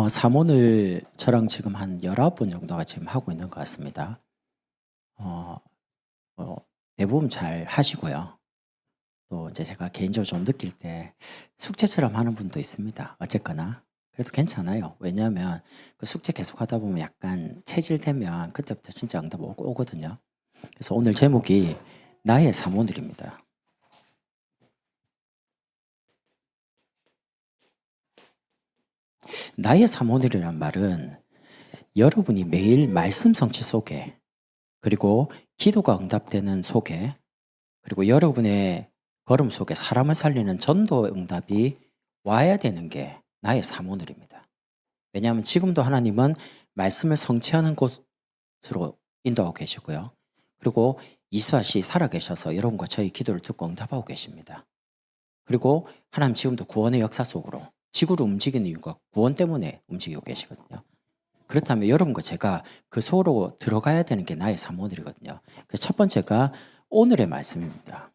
사모를 저랑 지금 한 19번 정도가 지금 하고 있는 것 같습니다. 대부분 잘 하시고요. 또 이제 제가 개인적으로 좀 느낄 때 숙제처럼 하는 분도 있습니다. 어쨌거나. 그래도 괜찮아요. 왜냐하면 그 숙제 계속 하다 보면 약간 체질되면 그때부터 진짜 응답 오거든요. 그래서 오늘 제목이 나의 사모들입니다. 나의 사모들이란 말은 여러분이 매일 말씀 성취 속에, 그리고 기도가 응답되는 속에, 그리고 여러분의 걸음 속에 사람을 살리는 전도 응답이 와야 되는 게 나의 사모들입니다. 왜냐하면 지금도 하나님은 말씀을 성취하는 곳으로 인도하고 계시고요. 그리고 24시 살아계셔서 여러분과 저희 기도를 듣고 응답하고 계십니다. 그리고 하나님 지금도 구원의 역사 속으로 지구를 움직이는 이유가 구원 때문에 움직이고 계시거든요. 그렇다면 여러분과 제가 그 속으로 들어가야 되는 게 나의 사모들이거든요. 그래서 첫 번째가 오늘의 말씀입니다.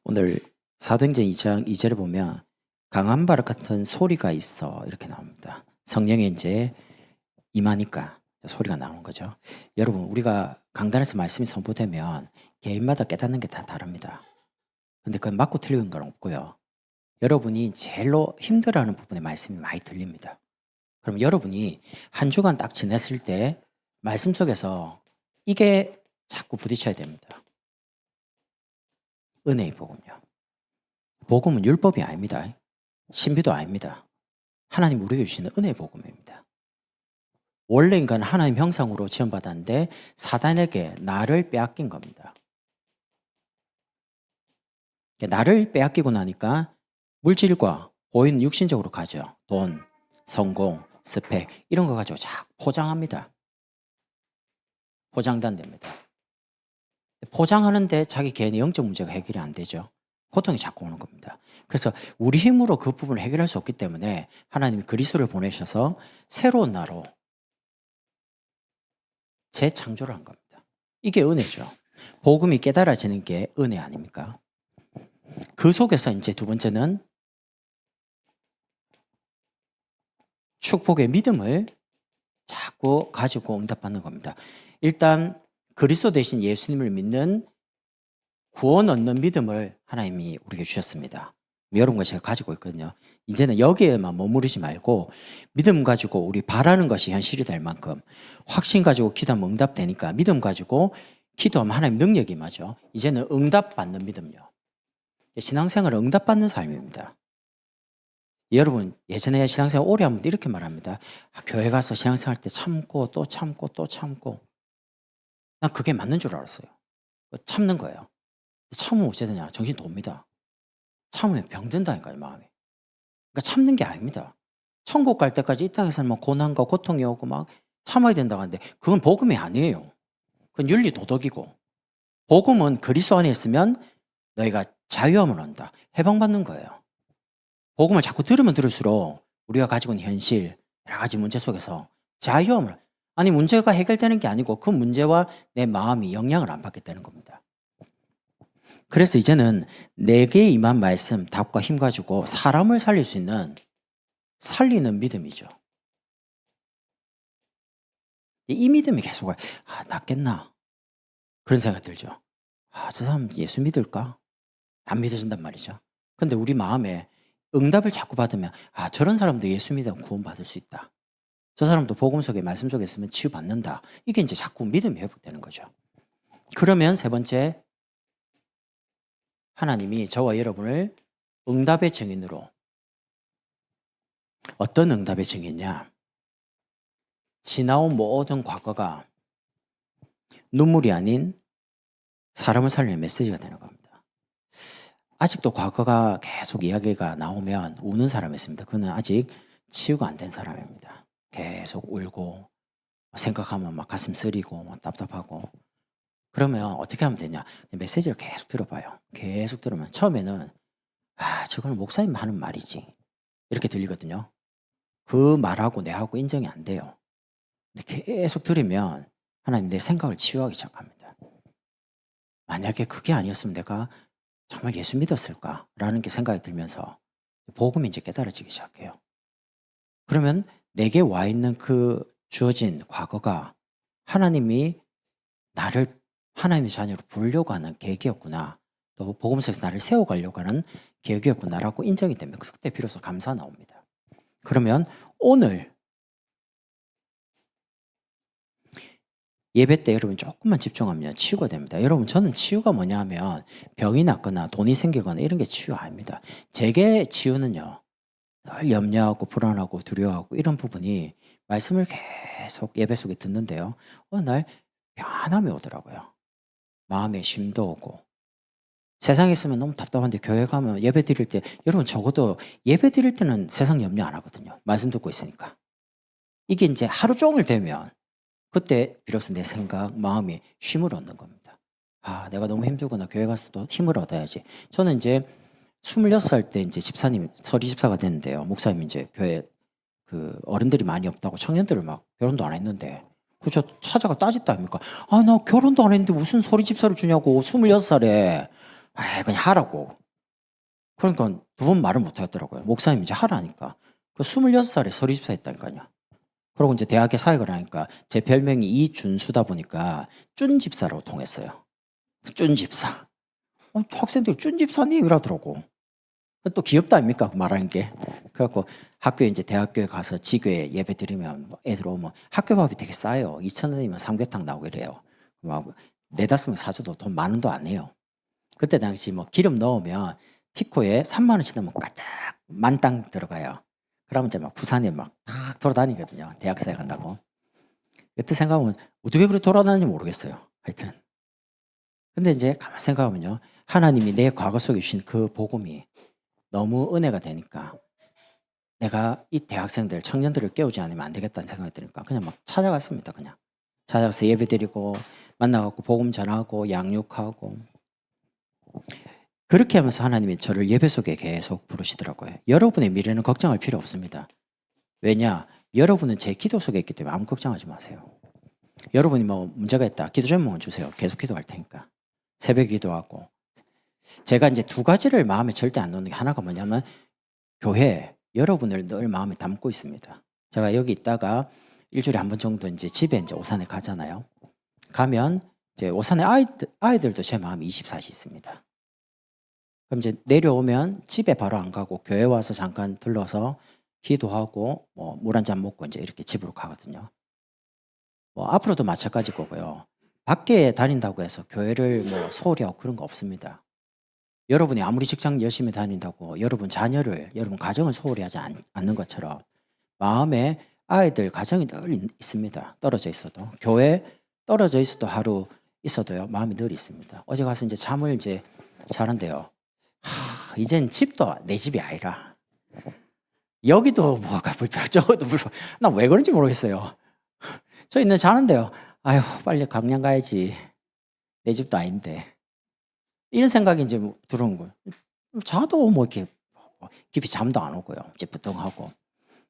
오늘 사도행전 2장 2절에 보면 강한 바람 같은 소리가 있어 이렇게 나옵니다. 성령이 이제 임하니까 소리가 나오는 거죠. 여러분, 우리가 강단에서 말씀이 선포되면 개인마다 깨닫는 게 다 다릅니다. 근데 그건 맞고 틀린 건 없고요. 여러분이 제일로 힘들어하는 부분에 말씀이 많이 들립니다. 그럼 여러분이 한 주간 딱 지냈을 때 말씀 속에서 이게 자꾸 부딪혀야 됩니다. 은혜의 복음요. 복음은 율법이 아닙니다. 신비도 아닙니다. 하나님 우리에게 주시는 은혜의 복음입니다. 원래 인간은 하나님 형상으로 지원받았는데 사단에게 나를 빼앗긴 겁니다. 나를 빼앗기고 나니까 물질과 보이는 육신적으로 가죠. 돈, 성공, 스펙 이런 거 가지고 자꾸 포장합니다. 포장단됩니다. 포장하는데 자기 개인의 영적 문제가 해결이 안 되죠. 고통이 자꾸 오는 겁니다. 그래서 우리 힘으로 그 부분을 해결할 수 없기 때문에 하나님이 그리스도를 보내셔서 새로운 나로 재창조를 한 겁니다. 이게 은혜죠. 복음이 깨달아지는 게 은혜 아닙니까? 그 속에서 이제 두 번째는 축복의 믿음을 자꾸 가지고 응답받는 겁니다. 일단 그리스도 대신 예수님을 믿는 구원 얻는 믿음을 하나님이 우리에게 주셨습니다. 여러분과 제가 가지고 있거든요. 이제는 여기에만 머무르지 말고 믿음 가지고 우리 바라는 것이 현실이 될 만큼 확신 가지고 기도하면 응답되니까 믿음 가지고 기도하면 하나님 능력이 임하죠. 이제는 응답받는 믿음요. 신앙생활은 응답받는 삶입니다. 여러분, 예전에 신앙생활 오래 하면 이렇게 말합니다. 교회 가서 신앙생활 할 때 참고 또 참고 또 참고. 난 그게 맞는 줄 알았어요. 참는 거예요. 참으면 어찌 되냐? 정신 돕니다. 참으면 병든다니까요, 마음이. 그러니까 참는 게 아닙니다. 천국 갈 때까지 이 땅에서는 막 고난과 고통이 오고 막 참아야 된다고 하는데 그건 복음이 아니에요. 그건 윤리 도덕이고. 복음은 그리스도 안에 있으면 너희가 자유함을 얻는다. 해방받는 거예요. 복음을 자꾸 들으면 들을수록 우리가 가지고 있는 현실, 여러 가지 문제 속에서 자유함을, 아니 문제가 해결되는 게 아니고 그 문제와 내 마음이 영향을 안 받게 되는 겁니다. 그래서 이제는 내게 임한 말씀, 답과 힘 가지고 사람을 살릴 수 있는 살리는 믿음이죠. 이 믿음이 계속 낫겠나? 그런 생각 들죠. 저 사람 예수 믿을까? 안 믿어진단 말이죠. 근데 우리 마음에 응답을 자꾸 받으면 저런 사람도 예수 믿으면 구원받을 수 있다. 저 사람도 복음 속에 말씀 속에 있으면 치유받는다. 이게 이제 자꾸 믿음이 회복되는 거죠. 그러면 세 번째, 하나님이 저와 여러분을 응답의 증인으로, 어떤 응답의 증인이냐? 지나온 모든 과거가 눈물이 아닌 사람을 살리는 메시지가 되는 겁니다. 아직도 과거가 계속 이야기가 나오면 우는 사람이 있습니다. 그는 아직 치유가 안 된 사람입니다. 계속 울고 생각하면 막 가슴 쓰리고 막 답답하고. 그러면 어떻게 하면 되냐? 메시지를 계속 들어봐요. 계속 들으면 처음에는 저거는 목사님 하는 말이지 이렇게 들리거든요. 그 말하고 내하고 인정이 안 돼요. 근데 계속 들으면 하나님 내 생각을 치유하기 시작합니다. 만약에 그게 아니었으면 내가 정말 예수 믿었을까라는 게 생각이 들면서 복음이 이제 깨달아지기 시작해요. 그러면 내게 와 있는 그 주어진 과거가 하나님이 나를 하나님의 자녀로 부르려고 하는 계획이었구나. 또 복음서에서 나를 세워가려고 하는 계획이었구나라고 인정이 되면 그때 비로소 감사 나옵니다. 그러면 오늘 예배 때 여러분 조금만 집중하면 치유가 됩니다. 여러분 저는 치유가 뭐냐 하면 병이 났거나 돈이 생기거나 이런 게 치유 아닙니다. 제게 치유는요. 늘 염려하고 불안하고 두려워하고 이런 부분이 말씀을 계속 예배 속에 듣는데요. 어느 날 편함이 오더라고요. 마음에 쉼도 오고. 세상에 있으면 너무 답답한데 교회 가면 예배 드릴 때 여러분 적어도 예배 드릴 때는 세상 염려 안 하거든요. 말씀 듣고 있으니까. 이게 이제 하루 종일 되면 그때 비로소 내 생각, 마음이 쉼을 얻는 겁니다. 아, 내가 너무 힘들구나. 교회 가서도 힘을 얻어야지. 저는 이제 26살 때 이제 집사님, 서리 집사가 됐는데요. 목사님이 이제 교회 그 어른들이 많이 없다고 청년들을 막 결혼도 안 했는데 저 찾아가 따졌다 아닙니까? 아, 나 결혼도 안 했는데 무슨 서리 집사를 주냐고 26살에 아, 그냥 하라고. 그러니까 두 번 말을 못 하겠더라고요. 목사님이 이제 하라니까. 그 26살에 서리 집사 했다니까요. 그러고 이제 대학에 사역을 하니까 제 별명이 이준수다 보니까 쭌 집사라고 통했어요. 쭌 집사. 학생들이 쭌 집사님 이러더라고. 또 귀엽다 아닙니까? 말하는 게. 그래갖고 학교에 이제 대학교에 가서 지교에 예배 드리면 애들 오면 학교 밥이 되게 싸요. 2,000원이면 삼계탕 나오고 이래요. 막 4-5명 사줘도 돈 10,000원도 안 해요. 그때 당시 뭐 기름 넣으면 티코에 3만 원씩 넣으면 까딱 만땅 들어가요. 그러면 이제 막 부산에 막 탁 돌아다니거든요. 대학생활 한다고. 그때 생각하면 어떻게 그렇게 돌아다니는지 모르겠어요. 하여튼. 근데 이제 가만 생각하면요. 하나님이 내 과거 속에 주신 그 복음이 너무 은혜가 되니까 내가 이 대학생들, 청년들을 깨우지 않으면 안 되겠다는 생각이 드니까 그냥 막 찾아갔습니다. 그냥. 찾아가서 예배 드리고 만나갖고 복음 전하고 양육하고 그렇게 하면서 하나님이 저를 예배 속에 계속 부르시더라고요. 여러분의 미래는 걱정할 필요 없습니다. 왜냐? 여러분은 제 기도 속에 있기 때문에 아무 걱정하지 마세요. 여러분이 뭐 문제가 있다. 기도 제목만 주세요. 계속 기도할 테니까. 새벽 기도하고. 제가 이제 2가지를 마음에 절대 안 놓는 게 하나가 뭐냐면 교회 여러분을 늘 마음에 담고 있습니다. 제가 여기 있다가 일주일에 한 번 정도 이제 집에 이제 오산에 가잖아요. 가면 이제 오산에 아이들도 제 마음에 24시 있습니다. 그럼 이제 내려오면 집에 바로 안 가고 교회 와서 잠깐 들러서 기도하고 뭐 물 한 잔 먹고 이제 이렇게 집으로 가거든요. 뭐 앞으로도 마찬가지일 거고요. 밖에 다닌다고 해서 교회를 뭐 소홀히 하고 그런 거 없습니다. 여러분이 아무리 직장 열심히 다닌다고 여러분 자녀를, 여러분 가정을 소홀히 하지 않는 것처럼 마음에 아이들 가정이 늘 있습니다. 떨어져 있어도. 교회 떨어져 있어도 하루 있어도요. 마음이 늘 있습니다. 어제 가서 이제 잠을 이제 자는데요. 이젠 집도 내 집이 아니라 여기도 뭐가 불편, 저기도 불편. 나 왜 그런지 모르겠어요. 저 있는 자는데요. 아휴, 빨리 강남 가야지. 내 집도 아닌데. 이런 생각이 이제 들어온 거예요. 자도 뭐 이렇게 깊이 잠도 안 오고요. 이제 부통하고.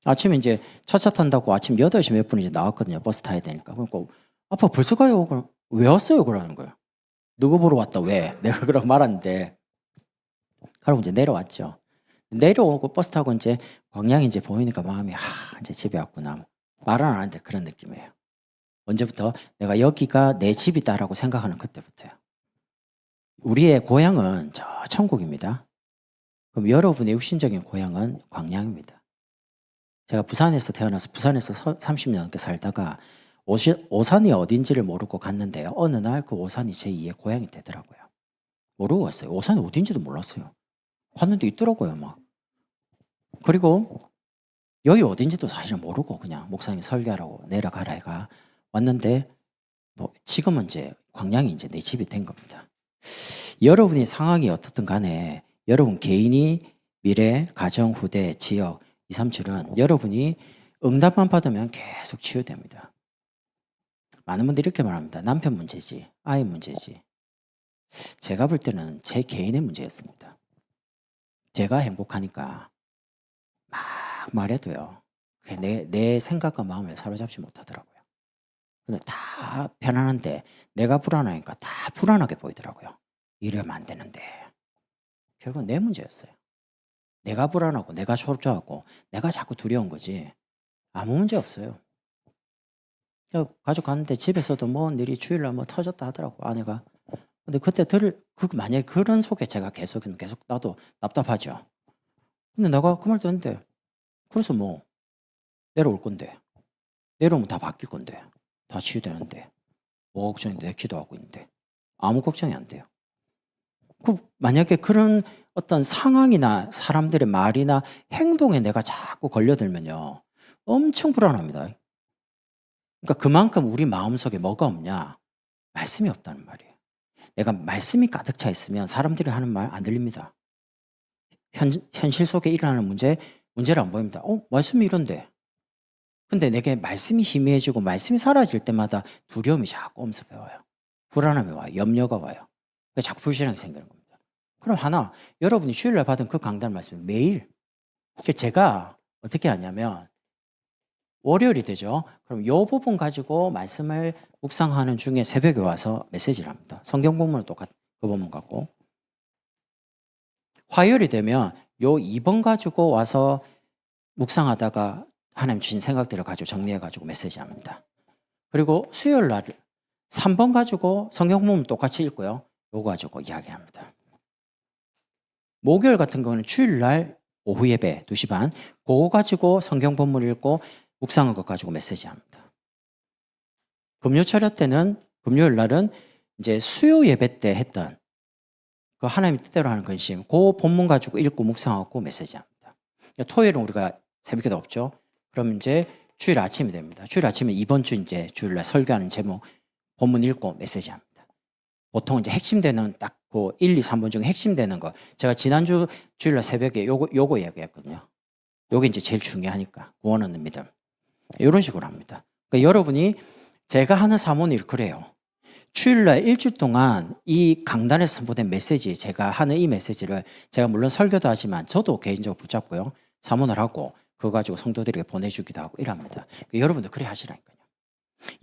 아침에 이제 첫차 탄다고 아침 8시 몇 분에 이제 나왔거든요. 버스 타야 되니까. 그러니까 아빠 벌써 가요? 그럼 왜 왔어요? 그러는 거예요. 누구 보러 왔다? 왜? 내가 그러고 말았는데. 그러고 이제 내려왔죠. 내려오고 버스 타고 이제 광양이 이제 보이니까 마음이 이제 집에 왔구나. 말은 안 하는데 그런 느낌이에요. 언제부터? 내가 여기가 내 집이다라고 생각하는 그때부터요. 우리의 고향은 저 천국입니다. 그럼 여러분의 육신적인 고향은 광양입니다. 제가 부산에서 태어나서 부산에서 30년 넘게 살다가 오산이 어딘지를 모르고 갔는데요. 어느 날 그 오산이 제2의 고향이 되더라고요. 모르고 갔어요. 오산이 어딘지도 몰랐어요. 갔는데 있더라고요, 막. 그리고 여기 어딘지도 사실은 모르고 그냥 목사님이 설교하라고 내려가라 해가 왔는데 뭐 지금은 이제 광양이 이제 내 집이 된 겁니다. 여러분의 상황이 어떻든 간에 여러분 개인이 미래, 가정, 후대, 지역, 2, 3, 7은 여러분이 응답만 받으면 계속 치유됩니다. 많은 분들이 이렇게 말합니다. 남편 문제지, 아이 문제지. 제가 볼 때는 제 개인의 문제였습니다. 제가 행복하니까 막 말해도요. 내 생각과 마음을 사로잡지 못하더라고요. 근데 다 편안한데 내가 불안하니까 다 불안하게 보이더라고요. 이러면 안 되는데. 결국은 내 문제였어요. 내가 불안하고 내가 초조하고 내가 자꾸 두려운 거지 아무 문제 없어요. 가족 갔는데 집에서도 뭐 일이 주일날 뭐 터졌다 하더라고 아내가. 근데 그때 만약에 그런 속에 제가 계속 나도 답답하죠. 근데 내가 그 말 듣는데 그래서 뭐 내려올 건데 내려오면 다 바뀔 건데 다 치유되는데 뭐 걱정인데 내 기도하고 있는데 아무 걱정이 안 돼요. 만약에 그런 어떤 상황이나 사람들의 말이나 행동에 내가 자꾸 걸려들면요 엄청 불안합니다. 그러니까 그만큼 우리 마음속에 뭐가 없냐? 말씀이 없다는 말이에요. 내가 말씀이 가득 차 있으면 사람들이 하는 말 안 들립니다. 현실 속에 일어나는 문제를 안 보입니다. 말씀이 이런데. 근데 내게 말씀이 희미해지고 말씀이 사라질 때마다 두려움이 자꾸 엄습해 와요. 불안함이 와요. 염려가 와요. 자꾸 불신앙이 생기는 겁니다. 그럼 여러분이 주일날 받은 그 강단 말씀 매일. 제가 어떻게 하냐면 월요일이 되죠. 그럼 이 부분 가지고 말씀을 묵상하는 중에 새벽에 와서 메시지를 합니다. 성경 본문은 똑같 그 본문 같고. 화요일이 되면 요 2번 가지고 와서 묵상하다가 하나님 주신 생각들을 가지고 정리해가지고 메시지 합니다. 그리고 수요일 날 3번 가지고 성경 본문 똑같이 읽고요. 요거 가지고 이야기합니다. 목요일 같은 경우는 주일 날 오후 예배 2시 반 그거 가지고 성경 본문 읽고 묵상한 것 가지고 메시지 합니다. 금요 철야 때는 금요일 날은 이제 수요 예배 때 했던 그 하나님 뜻대로 하는 근심 그 본문 가지고 읽고 묵상하고 메시지 합니다. 토요일은 우리가 새벽기도 없죠. 그럼 이제 주일 아침이 됩니다. 주일 아침에 이번 주 이제 주일날 설교하는 제목 본문 읽고 메시지 합니다. 보통 이제 핵심되는 딱 그 1, 2, 3번 중에 핵심되는 거 제가 지난주 주일날 새벽에 요거 얘기했거든요. 요게 이제 제일 중요하니까 구원 얻는 믿음. 이런 식으로 합니다. 그러니까 여러분이 제가 하는 사모는 그래요. 주일날 일주일 동안 이 강단에서 선포된 메시지 제가 하는 이 메시지를 제가 물론 설교도 하지만 저도 개인적으로 붙잡고요. 사모를 하고 그거 가지고 성도들에게 보내주기도 하고 이랍니다. 그러니까 여러분도 그래 하시라니까요.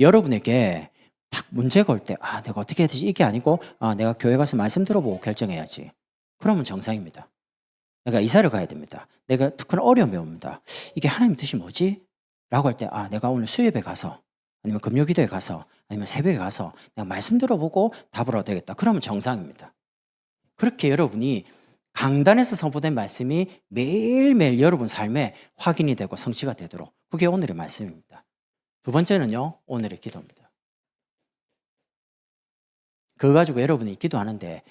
여러분에게 딱 문제가 올 때 내가 어떻게 해야 되지? 이게 아니고 내가 교회 가서 말씀 들어보고 결정해야지. 그러면 정상입니다. 내가 이사를 가야 됩니다. 내가 특별한 어려움이 옵니다. 이게 하나님 뜻이 뭐지? 라고 할 때 내가 오늘 수요예배 가서 아니면 금요기도에 가서 아니면 새벽에 가서 내가 말씀 들어보고 답을 얻어야 되겠다. 그러면 정상입니다. 그렇게 여러분이 강단에서 선포된 말씀이 매일매일 여러분 삶에 확인이 되고 성취가 되도록 그게 오늘의 말씀입니다. 두 번째는요. 오늘의 기도입니다. 그거 가지고 여러분이 기도하는데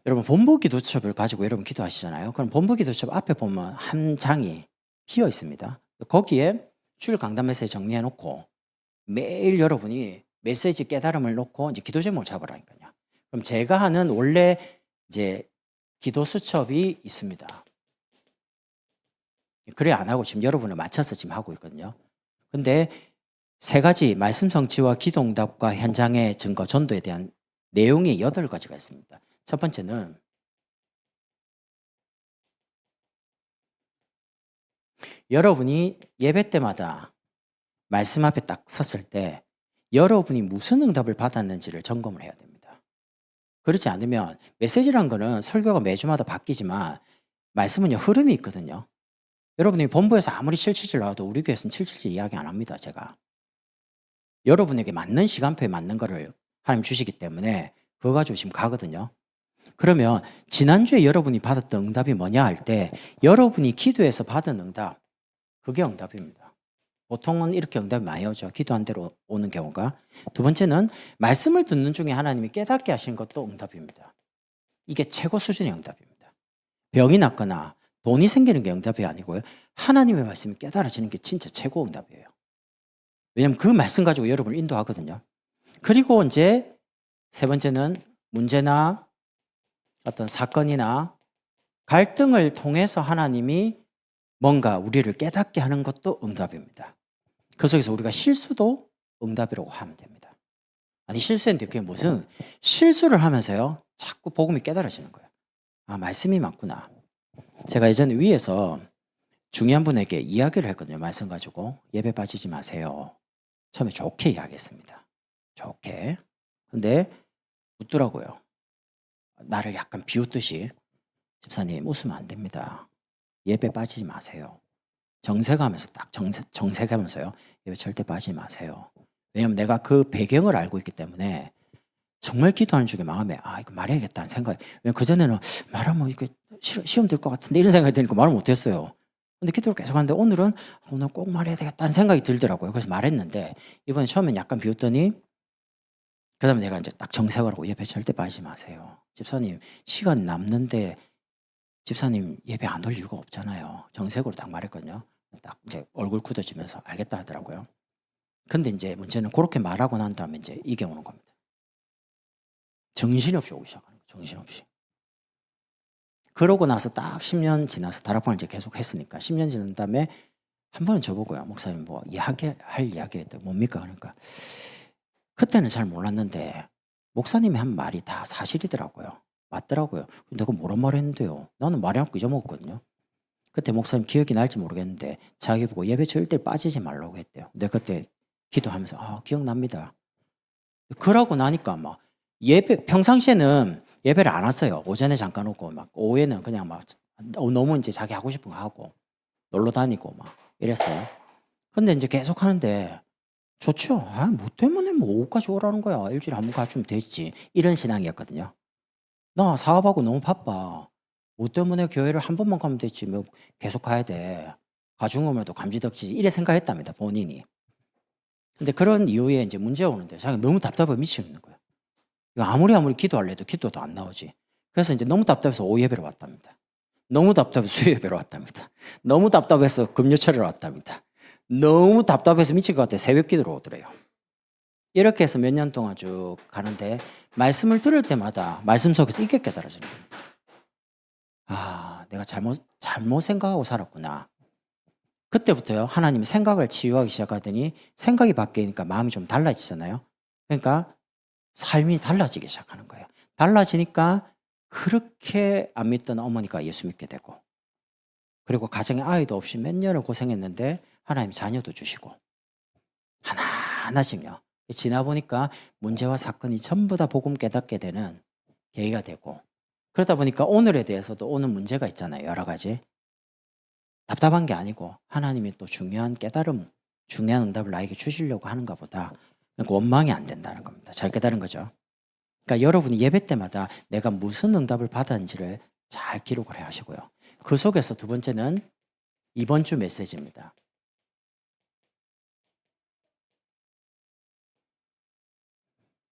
여러분 본부 기도첩을 가지고 여러분 기도하시잖아요. 그럼 본부 기도첩 앞에 보면 한 장이 비어 있습니다. 거기에 주일 강단 메시지 정리해 놓고 매일 여러분이 메시지 깨달음을 놓고 이제 기도 제목을 잡으라니까요. 그럼 제가 하는 원래 이제 기도 수첩이 있습니다. 그래 안 하고 지금 여러분을 맞춰서 지금 하고 있거든요. 근데 세 가지 말씀 성취와 기도 응답과 현장의 증거 전도에 대한 내용이 8가지가 있습니다. 첫 번째는 여러분이 예배 때마다 말씀 앞에 딱 섰을 때 여러분이 무슨 응답을 받았는지를 점검을 해야 됩니다. 그렇지 않으면 메시지란 거는 설교가 매주마다 바뀌지만 말씀은요 흐름이 있거든요. 여러분이 본부에서 아무리 777 나와도 우리 교회에서는 777 이야기 안 합니다. 제가 여러분에게 맞는 시간표에 맞는 거를 하나님 주시기 때문에 그거 가지고 지금 가거든요. 그러면 지난주에 여러분이 받았던 응답이 뭐냐 할 때 여러분이 기도해서 받은 응답 그게 응답입니다. 보통은 이렇게 응답이 많이 오죠. 기도한 대로 오는 경우가. 두 번째는 말씀을 듣는 중에 하나님이 깨닫게 하신 것도 응답입니다. 이게 최고 수준의 응답입니다. 병이 낫거나 돈이 생기는 게 응답이 아니고요. 하나님의 말씀이 깨달아지는 게 진짜 최고 응답이에요. 왜냐하면 그 말씀 가지고 여러분을 인도하거든요. 그리고 이제 세 번째는 문제나 어떤 사건이나 갈등을 통해서 하나님이 뭔가 우리를 깨닫게 하는 것도 응답입니다. 그 속에서 우리가 실수도 응답이라고 하면 됩니다. 아니 실수했는데 그게 무슨 실수를 하면서요 자꾸 복음이 깨달아지는 거예요. 말씀이 맞구나. 제가 예전에 위에서 중요한 분에게 이야기를 했거든요. 말씀 가지고 예배 빠지지 마세요. 처음에 좋게 이야기했습니다. 좋게. 근데 웃더라고요. 나를 약간 비웃듯이 집사님 웃으면 안 됩니다. 예배 빠지지 마세요. 정색하면서 딱 정색하면서요. 예배 절대 빠지지 마세요. 왜냐하면 내가 그 배경을 알고 있기 때문에 정말 기도하는 중에 마음에 이거 말해야겠다는 생각이. 왜냐면 그전에는 말하면 이게 시험 들 것 같은데 이런 생각이 드니까 말을 못했어요. 근데 기도를 계속 하는데 오늘 꼭 말해야 되겠다는 생각이 들더라고요. 그래서 말했는데 이번에 처음엔 약간 비웃더니 그 다음에 내가 이제 딱 정색을 하고 예배 절대 빠지지 마세요. 집사님 시간 남는데 집사님 예배 안 올 이유가 없잖아요. 정색으로 딱 말했거든요. 딱 이제 얼굴 굳어지면서 알겠다 하더라고요. 근데 이제 문제는 그렇게 말하고 난 다음에 이제 이게 오는 겁니다. 정신없이 오기 시작하는 거예요. 정신없이. 그러고 나서 딱 10년 지나서 다락방을 이제 계속 했으니까 10년 지난 다음에 한 번은 저보고요. 목사님 뭐 할 이야기 뭡니까? 그러니까 그때는 잘 몰랐는데 목사님이 한 말이 다 사실이더라고요. 맞더라고요. 내가 뭐란 말 했는데요. 나는 말해놓고 잊어먹었거든요. 그때 목사님 기억이 날지 모르겠는데 자기 보고 예배 절대 빠지지 말라고 했대요. 내가 그때 기도하면서 기억납니다. 그러고 나니까 막 평상시에는 예배를 안 왔어요. 오전에 잠깐 오고 막 오후에는 그냥 막 너무 이제 자기 하고 싶은 거 하고 놀러 다니고 막 이랬어요. 근데 이제 계속 하는데 좋죠. 뭐 때문에 뭐 오후까지 오라는 거야. 일주일에 한 번 가주면 됐지. 이런 신앙이었거든요. 나 사업하고 너무 바빠. 뭐 때문에 교회를 한 번만 가면 됐지. 뭐 계속 가야 돼. 가중음에도 감지덕지지. 이래 생각했답니다. 본인이. 근데 그런 이유에 이제 문제가 오는데 자기가 너무 답답해 미치겠는 거예요. 아무리 기도하려도 기도도 안 나오지. 그래서 이제 너무 답답해서 오후 예배로 왔답니다. 너무 답답해서 수요 예배로 왔답니다. 너무 답답해서 금요철에 왔답니다. 너무 답답해서 미칠 것 같아 새벽 기도로 오더래요. 이렇게 해서 몇 년 동안 쭉 가는데 말씀을 들을 때마다 말씀 속에서 이게 깨달아지는 겁니다. 내가 잘못 생각하고 살았구나. 그때부터요 하나님이 생각을 치유하기 시작하더니 생각이 바뀌니까 마음이 좀 달라지잖아요. 그러니까 삶이 달라지기 시작하는 거예요. 달라지니까 그렇게 안 믿던 어머니가 예수 믿게 되고 그리고 가정에 아이도 없이 몇 년을 고생했는데 하나님 자녀도 주시고 하나하나씩요. 지나 보니까 문제와 사건이 전부 다 복음 깨닫게 되는 계기가 되고 그러다 보니까 오늘에 대해서도 오는 문제가 있잖아요. 여러 가지. 답답한 게 아니고 하나님이 또 중요한 깨달음, 중요한 응답을 나에게 주시려고 하는가 보다. 원망이 안 된다는 겁니다. 잘 깨달은 거죠. 그러니까 여러분이 예배 때마다 내가 무슨 응답을 받았는지를 잘 기록을 해야 하시고요. 그 속에서 두 번째는 이번 주 메시지입니다.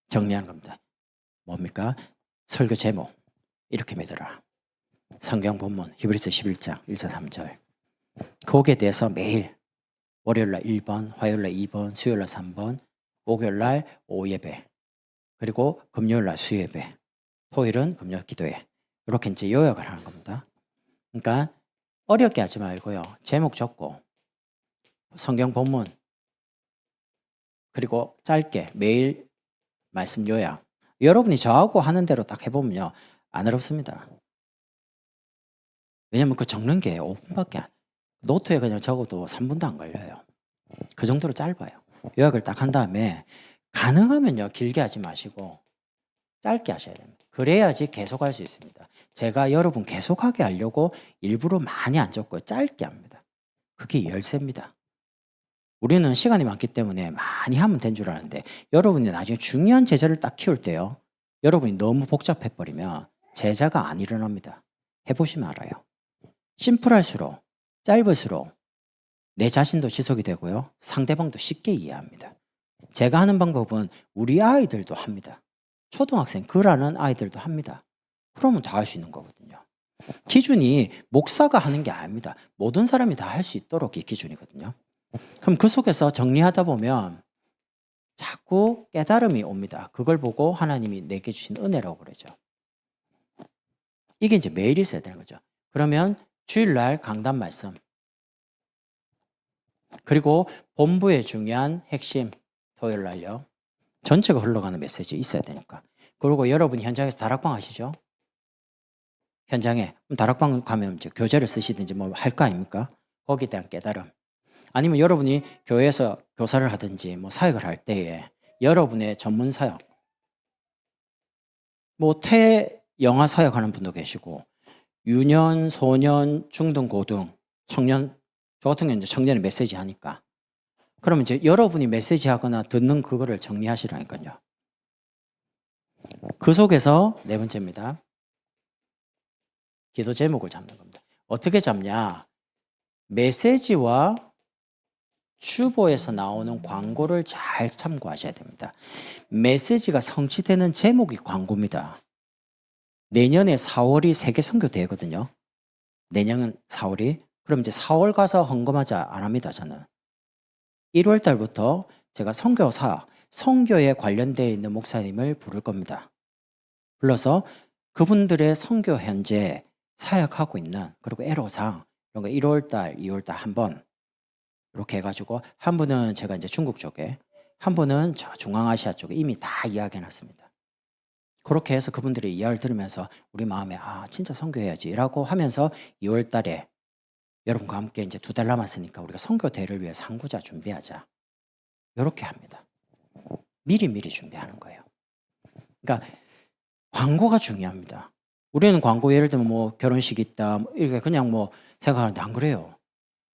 정리하는 겁니다. 뭡니까? 설교 제목 이렇게 믿어라. 성경 본문 히브리서 11장 1절 3절 거기에 대해서 매일 월요일날 1번, 화요일날 2번, 수요일날 3번, 목요일날 오후 예배 그리고 금요일날 수요 예배 토요일은 금요 기도회 이렇게 이제 요약을 하는 겁니다. 그러니까 어렵게 하지 말고요. 제목 적고 성경 본문 그리고 짧게 매일 말씀 요약 여러분이 저하고 하는 대로 딱 해보면요. 안 어렵습니다. 왜냐면 그 적는 게 5분밖에 노트에 그냥 적어도 3분도 안 걸려요. 그 정도로 짧아요. 요약을 딱 한 다음에 가능하면요. 길게 하지 마시고 짧게 하셔야 됩니다. 그래야지 계속할 수 있습니다. 제가 여러분 계속하게 하려고 일부러 많이 안 적고 짧게 합니다. 그게 열쇠입니다. 우리는 시간이 많기 때문에 많이 하면 된 줄 아는데 여러분이 나중에 중요한 제자를 딱 키울 때요. 여러분이 너무 복잡해버리면 제자가 안 일어납니다. 해보시면 알아요. 심플할수록 짧을수록 내 자신도 지속이 되고요. 상대방도 쉽게 이해합니다. 제가 하는 방법은 우리 아이들도 합니다. 초등학생 글하는 아이들도 합니다. 그러면 다 할 수 있는 거거든요. 기준이 목사가 하는 게 아닙니다. 모든 사람이 다 할 수 있도록 이 기준이거든요. 그럼 그 속에서 정리하다 보면 자꾸 깨달음이 옵니다. 그걸 보고 하나님이 내게 주신 은혜라고 그러죠. 이게 이제 매일 있어야 되는 거죠. 그러면 주일날 강단 말씀 그리고 본부의 중요한 핵심 토요일날요. 전체가 흘러가는 메시지 있어야 되니까. 그리고 여러분이 현장에서 다락방 하시죠? 현장에 다락방 가면 이제 교재를 쓰시든지 뭐 할 거 아닙니까? 거기에 대한 깨달음. 아니면 여러분이 교회에서 교사를 하든지 뭐 사역을 할 때에 여러분의 전문 사역, 뭐 영아 사역하는 분도 계시고 유년, 소년, 중등, 고등, 청년, 저 같은 경우는 이제 청년이 메시지 하니까 그러면 이제 여러분이 메시지 하거나 듣는 그거를 정리하시라니까요. 그 속에서 네 번째입니다. 기도 제목을 잡는 겁니다. 어떻게 잡냐? 메시지와 주보에서 나오는 광고를 잘 참고하셔야 됩니다. 메시지가 성취되는 제목이 광고입니다. 내년에 4월이 세계 선교 대회거든요. 내년은 4월이. 그럼 이제 4월 가서 헌금하자 안 합니다, 저는. 1월 달부터 제가 선교에 관련되어 있는 목사님을 부를 겁니다. 불러서 그분들의 선교 현재 사역하고 있는 그리고 애로사항 이런 거 1월 달, 2월 달 한 번 이렇게 해가지고 한 분은 제가 이제 중국 쪽에 한 분은 저 중앙아시아 쪽에 이미 다 이야기해놨습니다. 그렇게 해서 그분들의 이야기를 들으면서 우리 마음에 진짜 선교해야지라고 하면서 2월 달에 여러분과 함께 이제 2달 남았으니까 우리가 선교 대회를 위해서 한구자 준비하자. 이렇게 합니다. 미리 준비하는 거예요. 그러니까 광고가 중요합니다. 우리는 광고 예를 들면 뭐 결혼식 있다 이렇게 그냥 뭐 생각하는데 안 그래요.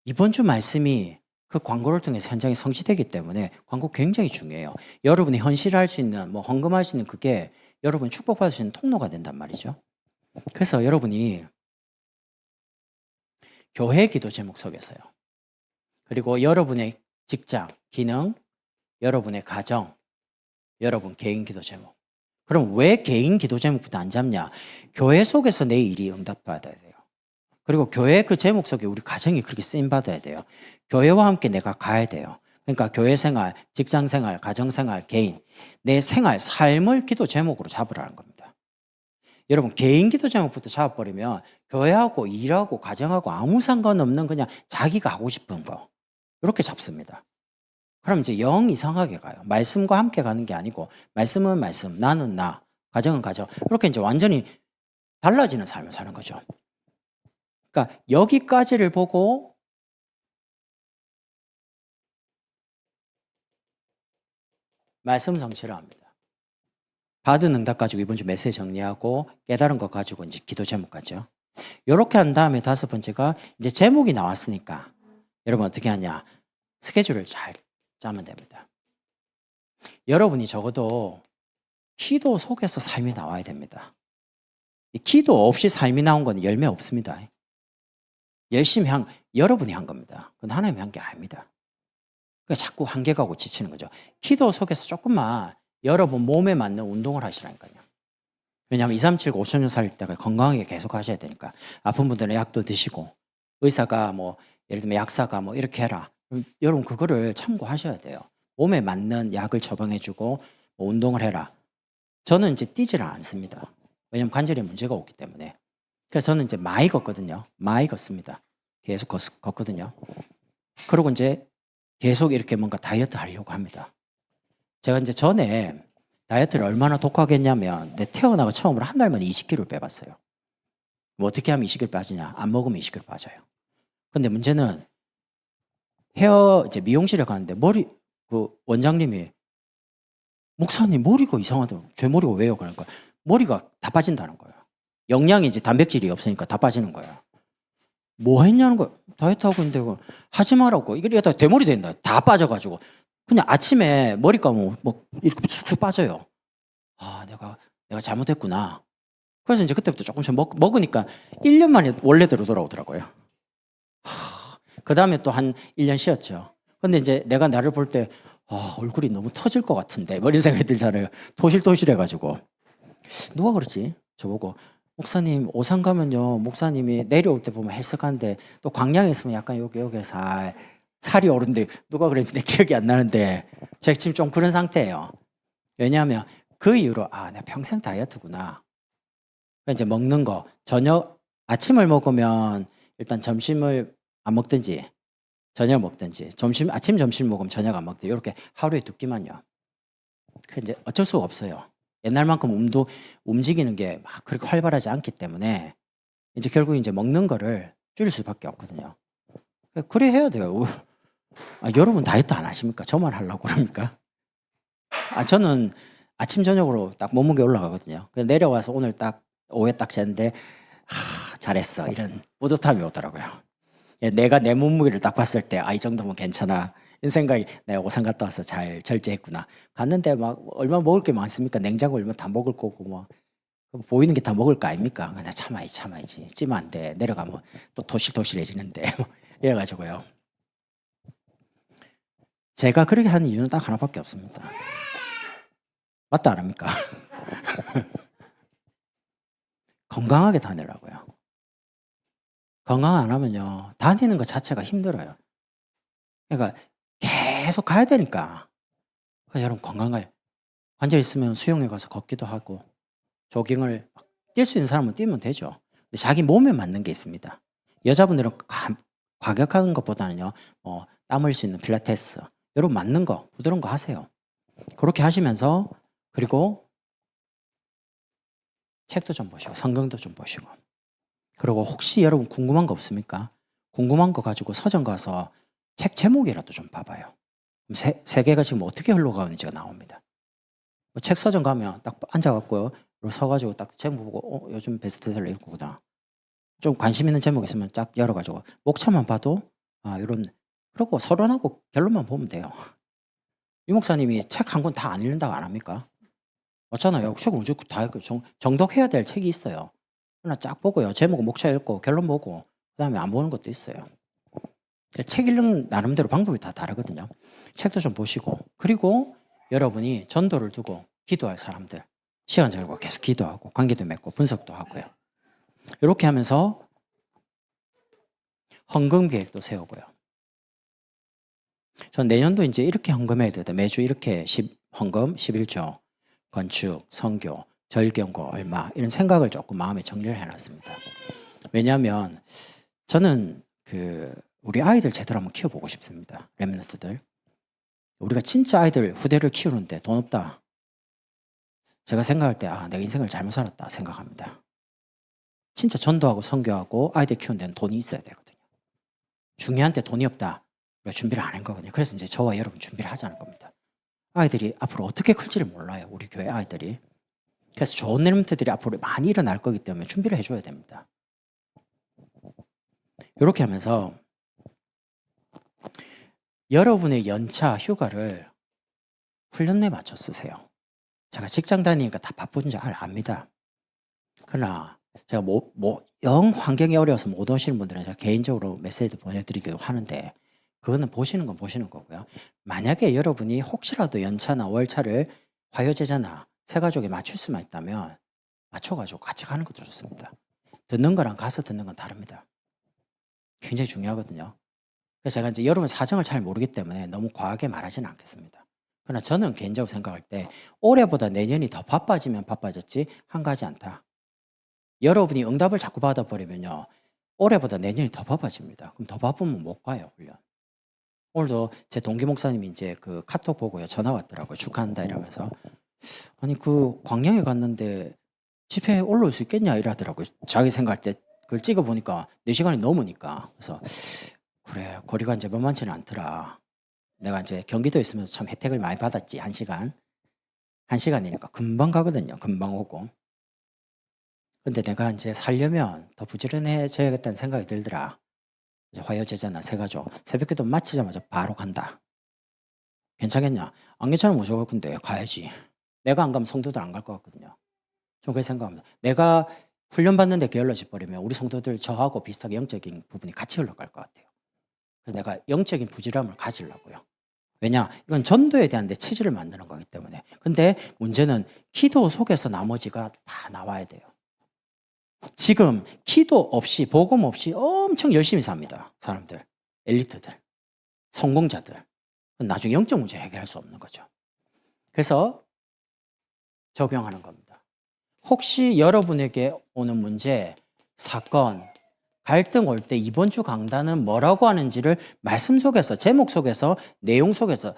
이번 주 말씀이 그 광고를 통해서 현장에 성취되기 때문에 광고 굉장히 중요해요. 여러분이 헌신할 수 있는 뭐 헌금할 수 있는 그게 여러분이 축복받을 수 있는 통로가 된단 말이죠. 그래서 여러분이 교회 기도 제목 속에서요. 그리고 여러분의 직장, 기능, 여러분의 가정, 여러분 개인 기도 제목. 그럼 왜 개인 기도 제목부터 안 잡냐? 교회 속에서 내 일이 응답받아야 돼요. 그리고 교회 그 제목 속에 우리 가정이 그렇게 쓰임받아야 돼요. 교회와 함께 내가 가야 돼요. 그러니까 교회 생활, 직장 생활, 가정 생활, 개인, 내 생활, 삶을 기도 제목으로 잡으라는 겁니다. 여러분 개인 기도 제목부터 잡아버리면 교회하고 일하고 가정하고 아무 상관없는 그냥 자기가 하고 싶은 거 이렇게 잡습니다. 그럼 이제 영 이상하게 가요. 말씀과 함께 가는 게 아니고 말씀은 말씀, 나는 나, 가정은 가정 이렇게 이제 완전히 달라지는 삶을 사는 거죠. 그러니까 여기까지를 보고 말씀 성취를 합니다. 받은 응답 가지고 이번 주 메시지 정리하고 깨달은 것 가지고 이제 기도 제목 가죠. 이렇게 한 다음에 5번째가 이제 제목이 나왔으니까 여러분 어떻게 하냐? 스케줄을 잘 짜면 됩니다. 여러분이 적어도 기도 속에서 삶이 나와야 됩니다. 기도 없이 삶이 나온 건 열매 없습니다. 열심히 여러분이 한 겁니다. 그건 하나님이 한 게 아닙니다. 그러니까 자꾸 한계가고 지치는 거죠. 기도 속에서 조금만 여러분 몸에 맞는 운동을 하시라니까요. 왜냐하면 2, 3, 7, 5천 년 살 때가 건강하게 계속 하셔야 되니까. 아픈 분들은 약도 드시고 의사가 뭐 예를 들면 약사가 뭐 이렇게 해라. 여러분 그거를 참고하셔야 돼요. 몸에 맞는 약을 처방해주고 뭐 운동을 해라. 저는 이제 뛰지를 않습니다. 왜냐하면 관절에 문제가 없기 때문에. 그래서 저는 이제 많이 걷거든요. 많이 걷습니다. 계속 걷거든요. 그리고 이제 계속 이렇게 뭔가 다이어트 하려고 합니다. 제가 이제 전에 다이어트를 얼마나 독하게 했냐면 내 태어나고 처음으로 한 달 만에 20kg를 빼봤어요. 뭐 어떻게 하면 20kg 빠지냐? 안 먹으면 20kg 빠져요. 근데 문제는 이제 미용실에 가는데 그 원장님이 목사님 머리가 이상하다고. 제 머리가 왜요? 그러니까 머리가 다 빠진다는 거예요. 영양이 이제 단백질이 없으니까 다 빠지는 거예요. 뭐 했냐는 거예요. 다이어트 하고 있는데 하지 말라고. 이러다 대머리 된다. 다 빠져가지고 그냥 아침에 머리 감으면 뭐 이렇게 쑥쑥 빠져요. 내가 잘못했구나. 그래서 이제 그때부터 조금씩 먹으니까 1년 만에 원래대로 돌아오더라고요. 그 다음에 또 한 1년 쉬었죠. 근데 이제 내가 나를 볼 때 얼굴이 너무 터질 것 같은데 뭐 이런 생각이 들잖아요. 토실토실해가지고 누가 그렇지? 저보고 목사님 오산 가면요 목사님이 내려올 때 보면 헬스가인데 또 광양에 있으면 약간 여기 살이 오른데 누가 그랬는지 내 기억이 안 나는데 제가 지금 좀 그런 상태예요. 왜냐하면 그 이후로 내가 평생 다이어트구나. 그러니까 이제 먹는 거 아침을 먹으면 일단 점심을 안 먹든지 저녁 먹든지 아침 점심 먹으면 저녁 안 먹든지 이렇게 하루에 2끼만요. 그 이제 어쩔 수가 없어요. 옛날만큼 움직이는 게 막 그렇게 활발하지 않기 때문에 이제 결국 이제 먹는 거를 줄일 수밖에 없거든요. 그래 해야 돼요. 여러분 다이어트 안 하십니까? 저만 하려고 그럽니까? 저는 아침 저녁으로 딱 몸무게 올라가거든요. 내려와서 오늘 딱 오후에 딱 쟀는데 잘했어 이런 뿌듯함이 오더라고요. 내가 내 몸무게를 딱 봤을 때 이 정도면 괜찮아 이런 생각이, 내가 오산 갔다 와서 잘 절제했구나. 갔는데 막 얼마나 먹을 게 많습니까? 냉장고 얼마 다 먹을 거고 뭐 보이는 게 다 먹을 거 아닙니까? 근데 참아야지 찌면 안 돼. 내려가면 또 도실도실해지는데 이래가지고요. 제가 그렇게 하는 이유는 딱 하나밖에 없습니다. 맞다 안 합니까? 건강하게 다니라고요. 건강 안 하면요, 다니는 것 자체가 힘들어요. 그러니까 계속 가야 되니까. 그러니까 여러분 건강하게 앉아 있으면 수영에 가서 걷기도 하고 조깅을 뛸 수 있는 사람은 뛰면 되죠. 근데 자기 몸에 맞는 게 있습니다. 여자분들은 과격한 것보다는요, 땀 흘릴 수 있는 필라테스, 여러분 맞는 거, 부드러운 거 하세요. 그렇게 하시면서, 그리고 책도 좀 보시고 성경도 좀 보시고, 그리고 혹시 여러분 궁금한 거 없습니까? 궁금한 거 가지고 서점 가서 책 제목이라도 좀 봐봐요. 세계가 지금 어떻게 흘러가는지가 나옵니다. 책 서점 가면 딱 앉아갖고요, 서가지고 딱 제목 보고 요즘 베스트셀러 읽구나. 좀 관심 있는 제목 있으면 쫙 열어가지고 목차만 봐도 이런, 그리고 서론하고 결론만 보면 돼요. 유 목사님이 책 한 권 다 안 읽는다고 안 합니까? 맞잖아요. 책 언제 다 읽고 정독해야 될 책이 있어요. 하나 쫙 보고요, 제목 목차 읽고 결론 보고 그다음에 안 보는 것도 있어요. 책 읽는 나름대로 방법이 다 다르거든요. 책도 좀 보시고, 그리고 여러분이 전도를 두고 기도할 사람들 시간 정하고 계속 기도하고 관계도 맺고 분석도 하고요. 이렇게 하면서 헌금 계획도 세우고요. 전 내년도 이제 이렇게 헌금해야 되다. 매주 이렇게 헌금 11조, 건축, 선교, 절경고 얼마, 이런 생각을 조금 마음에 정리를 해놨습니다. 왜냐하면 저는 우리 아이들 제대로 한번 키워보고 싶습니다. 렘넌트들. 우리가 진짜 아이들 후대를 키우는데 돈 없다. 제가 생각할 때 내가 인생을 잘못 살았다 생각합니다. 진짜 전도하고 선교하고 아이들 키우는 데는 돈이 있어야 되거든요. 중요한데 돈이 없다. 우리가 준비를 안 한 거거든요. 그래서 이제 저와 여러분 준비를 하자는 겁니다. 아이들이 앞으로 어떻게 클지를 몰라요. 우리 교회 아이들이. 그래서 좋은 렘넌트들이 앞으로 많이 일어날 거기 때문에 준비를 해줘야 됩니다. 이렇게 하면서 여러분의 연차 휴가를 훈련에 맞춰 쓰세요. 제가 직장 다니니까 다 바쁜지 압니다. 그러나 제가 영 환경이 어려워서 못 오시는 분들은 제가 개인적으로 메시지 보내드리기도 하는데, 그거는 보시는 건 보시는 거고요. 만약에 여러분이 혹시라도 연차나 월차를 화요제잖아 새가족에 맞출 수만 있다면 맞춰가지고 같이 가는 것도 좋습니다. 듣는 거랑 가서 듣는 건 다릅니다. 굉장히 중요하거든요. 그래서 제가 이제 여러분 사정을 잘 모르기 때문에 너무 과하게 말하지는 않겠습니다. 그러나 저는 개인적으로 생각할 때 올해보다 내년이 더 바빠지면 바빠졌지 한가하지 않다. 여러분이 응답을 자꾸 받아버리면요, 올해보다 내년이 더 바빠집니다. 그럼 더 바쁘면 못 가요, 훈련. 오늘도 제 동기 목사님이 이제 카톡 보고요, 전화 왔더라고요. 축하한다 이러면서. 아니 광양에 갔는데 집회 올라올 수 있겠냐 이러더라고요. 자기 생각할 때 그걸 찍어보니까 4시간이 넘으니까. 그래서 그래, 거리가 이제 만만치는 않더라. 내가 이제 경기도에 있으면서 참 혜택을 많이 받았지. 1시간. 1시간이니까 금방 가거든요. 금방 오고. 근데 내가 이제 살려면 더 부지런해져야겠다는 생각이 들더라. 이제 화요제잖아, 새가족. 새벽기도 마치자마자 바로 간다. 괜찮겠냐? 안 괜찮으면 무조건 근데 가야지. 내가 안 가면 성도들 안 갈 것 같거든요. 좀 그렇게 생각합니다. 내가 훈련받는데 게을러져 버리면 우리 성도들 저하고 비슷하게 영적인 부분이 같이 흘러갈 것 같아요. 그래서 내가 영적인 부지런함을 가지려고요. 왜냐? 이건 전도에 대한 내 체질을 만드는 거기 때문에. 근데 문제는 기도 속에서 나머지가 다 나와야 돼요. 지금 기도 없이, 복음 없이 엄청 열심히 삽니다. 사람들, 엘리트들, 성공자들. 나중에 영적 문제 해결할 수 없는 거죠. 그래서 적용하는 겁니다. 혹시 여러분에게 오는 문제, 사건, 갈등 올 때 이번 주 강단은 뭐라고 하는지를 말씀 속에서, 제목 속에서, 내용 속에서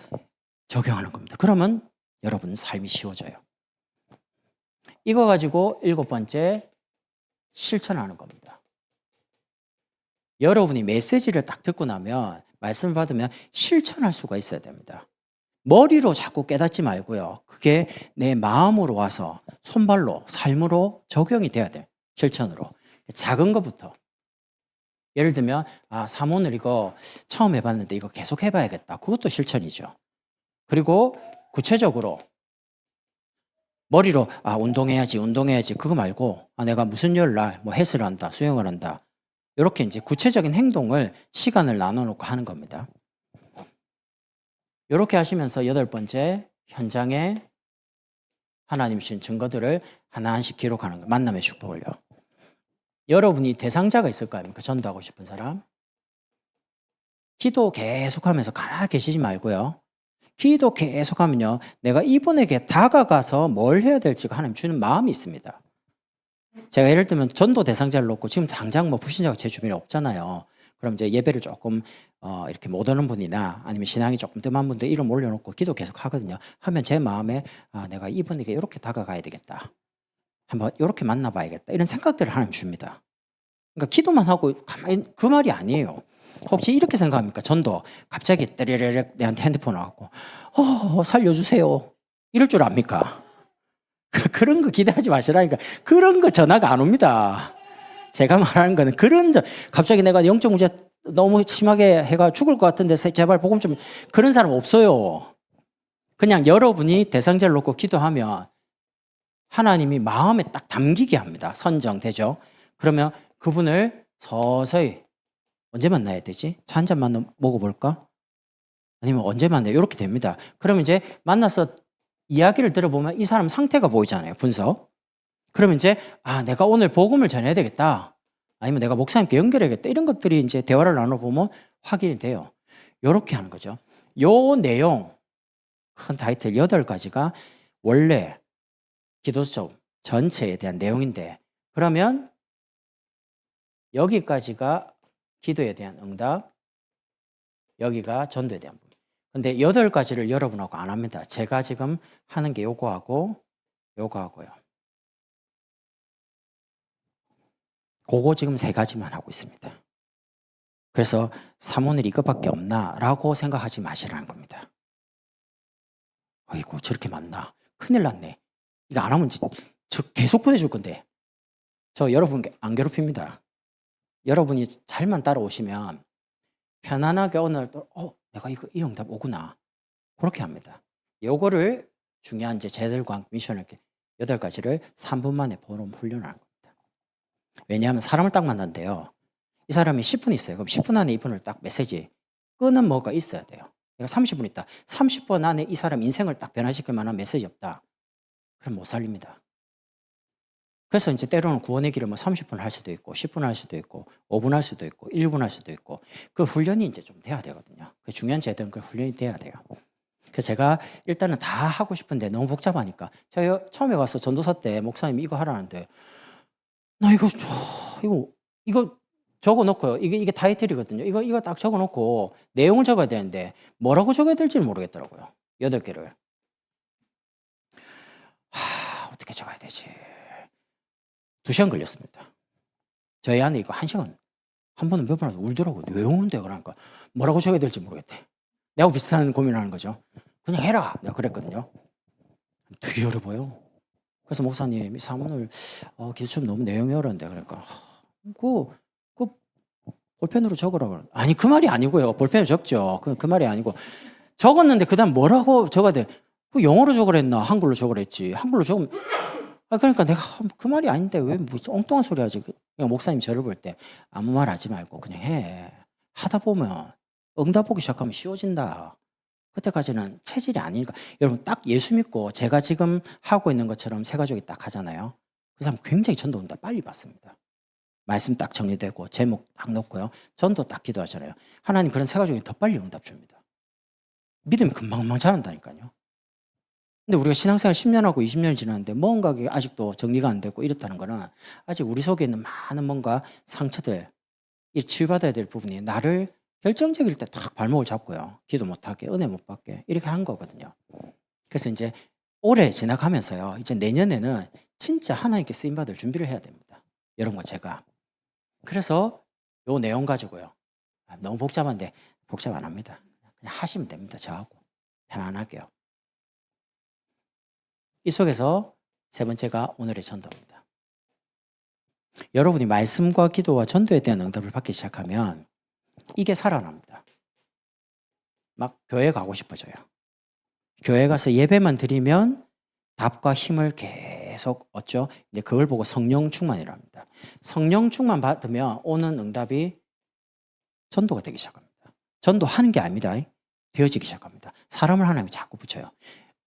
적용하는 겁니다. 그러면 여러분 삶이 쉬워져요. 이거 가지고 7번째, 실천하는 겁니다. 여러분이 메시지를 딱 듣고 나면 말씀을 받으면 실천할 수가 있어야 됩니다. 머리로 자꾸 깨닫지 말고요. 그게 내 마음으로 와서 손발로, 삶으로 적용이 돼야 돼요. 실천으로. 작은 것부터. 예를 들면 사모늘 이거 처음 해봤는데 이거 계속 해봐야겠다. 그것도 실천이죠. 그리고 구체적으로 머리로 운동해야지 그거 말고 내가 무슨 요일날 뭐 헬스를 한다, 수영을 한다. 이렇게 이제 구체적인 행동을 시간을 나눠놓고 하는 겁니다. 이렇게 하시면서 8번째, 현장에 하나님 주신 증거들을 하나씩 기록하는 거예요. 만남의 축복을요. 여러분이 대상자가 있을 거 아닙니까? 전도하고 싶은 사람. 기도 계속하면서 가만히 계시지 말고요. 기도 계속하면요, 내가 이분에게 다가가서 뭘 해야 될지가 하나님 주는 마음이 있습니다. 제가 예를 들면 전도 대상자를 놓고 지금 당장 뭐 불신자가 제 주변에 없잖아요. 그럼 이제 예배를 조금 이렇게 못 오는 분이나 아니면 신앙이 조금 뜸한 분들 이름 올려놓고 기도 계속 하거든요. 하면 제 마음에 내가 이분에게 이렇게 다가가야 되겠다. 한번 이렇게 만나봐야겠다. 이런 생각들을 하나님 줍니다. 그러니까 기도만 하고 가만히 그 말이 아니에요. 혹시 이렇게 생각합니까? 전도 갑자기 뜨르르륵 내한테 핸드폰 와갖고 살려주세요. 이럴 줄 압니까? 그런 거 기대하지 마시라니까. 그런 거 전화가 안 옵니다. 제가 말하는 거는 갑자기 내가 영적 문제 너무 심하게 해가 죽을 것 같은데 제발 복음 좀, 그런 사람 없어요. 그냥 여러분이 대상자를 놓고 기도하면 하나님이 마음에 딱 담기게 합니다. 선정되죠. 그러면 그분을 서서히 언제 만나야 되지? 차 한 잔 먹어볼까? 아니면 언제 만나요? 이렇게 됩니다. 그러면 이제 만나서 이야기를 들어보면 이 사람 상태가 보이잖아요. 분석. 그러면 이제 내가 오늘 복음을 전해야 되겠다. 아니면 내가 목사님께 연결해야겠다. 이런 것들이 이제 대화를 나눠보면 확인이 돼요. 이렇게 하는 거죠. 요 내용, 큰 타이틀 8가지가 원래 기도적 전체에 대한 내용인데, 그러면 여기까지가 기도에 대한 응답, 여기가 전도에 대한 부분. 근데 8가지를 여러분하고 안 합니다. 제가 지금 하는 게 요거하고 요거하고요. 그거 지금 3가지만 하고 있습니다. 그래서 사모늘 이것밖에 없나라고 생각하지 마시라는 겁니다. 어이구 저렇게 많나? 큰일 났네. 이거 안 하면 저 계속 보내줄 건데. 저 여러분 안 괴롭힙니다. 여러분이 잘만 따라오시면 편안하게 오늘 또 내가 이 응답 오구나. 그렇게 합니다. 요거를 중요한 이제 제들과 미션을 8가지를 3분 만에 보는 훈련을 하는 겁니다. 왜냐하면 사람을 딱 만난대요. 이 사람이 10분 있어요. 그럼 10분 안에 이분을 딱 메시지 끄는 뭐가 있어야 돼요. 내가 30분 있다. 30분 안에 이 사람 인생을 딱 변화시킬 만한 메시지 없다. 그럼 못 살립니다. 그래서 이제 때로는 구원의 길을 30분 할 수도 있고 10분 할 수도 있고 5분 할 수도 있고 1분 할 수도 있고 그 훈련이 이제 좀 돼야 되거든요. 그 중요한 제도는 그 훈련이 돼야 돼요. 그래서 제가 일단은 다 하고 싶은데 너무 복잡하니까 제가 처음에 와서 전도사 때 목사님이 이거 하라는데 나 이거 적어놓고요. 이게 타이틀이거든요. 이거 딱 적어놓고 내용을 적어야 되는데 뭐라고 적어야 될지는 모르겠더라고요. 8개를. 어떻게 적어야 되지? 2시간 걸렸습니다. 저희 아내 이거 1시간, 한 번은 몇 번 울더라고요. 왜 우는데? 그러니까 뭐라고 적어야 될지 모르겠대. 내가 비슷한 고민하는 거죠. 그냥 해라. 내가 그랬거든요. 되게 어려워요. 그래서 목사님, 이 사문을 기도 좀 너무 내용이 어려운데. 그러니까 그 볼펜으로 적으라고. 아니 그 말이 아니고요. 볼펜으로 적죠. 그 말이 아니고 적었는데 그다음 뭐라고 적어야 돼? 그 영어로 적으랬나? 한글로 적으랬지. 한글로 적으면 그러니까 내가 그 말이 아닌데 왜 무슨 엉뚱한 소리 하지? 그냥 목사님 저를 볼 때 아무 말 하지 말고 그냥 해. 하다 보면 응답 보기 시작하면 쉬워진다. 그때까지는 체질이 아니니까. 여러분 딱 예수 믿고 제가 지금 하고 있는 것처럼 새 가족이 딱 하잖아요. 그 사람 굉장히 전도 응답 빨리 받습니다. 말씀 딱 정리되고 제목 딱 넣고요. 전도 딱 기도하잖아요. 하나님 그런 새 가족이 더 빨리 응답 줍니다. 믿음이 금방금방 자란다니까요. 근데 우리가 신앙생활 10년하고 20년이 지났는데 뭔가 아직도 정리가 안 되고 이렇다는 거는 아직 우리 속에 있는 많은 뭔가 상처들, 치유받아야 될 부분이 나를 결정적일 때 딱 발목을 잡고요. 기도 못하게, 은혜 못 받게 이렇게 한 거거든요. 그래서 이제 올해 지나가면서요. 이제 내년에는 진짜 하나님께 쓰임받을 준비를 해야 됩니다. 이런 거 제가. 그래서 요 내용 가지고요. 너무 복잡한데 복잡 안 합니다. 그냥 하시면 됩니다. 저하고 편안하게요. 이 속에서 세 번째가 오늘의 전도입니다. 여러분이 말씀과 기도와 전도에 대한 응답을 받기 시작하면 이게 살아납니다. 막 교회 가고 싶어져요. 교회 가서 예배만 드리면 답과 힘을 계속 얻죠. 이제 그걸 보고 성령 충만이라 합니다. 성령 충만 받으면 오는 응답이 전도가 되기 시작합니다. 전도하는 게 아닙니다. 되어지기 시작합니다. 사람을 하나님이 자꾸 붙여요.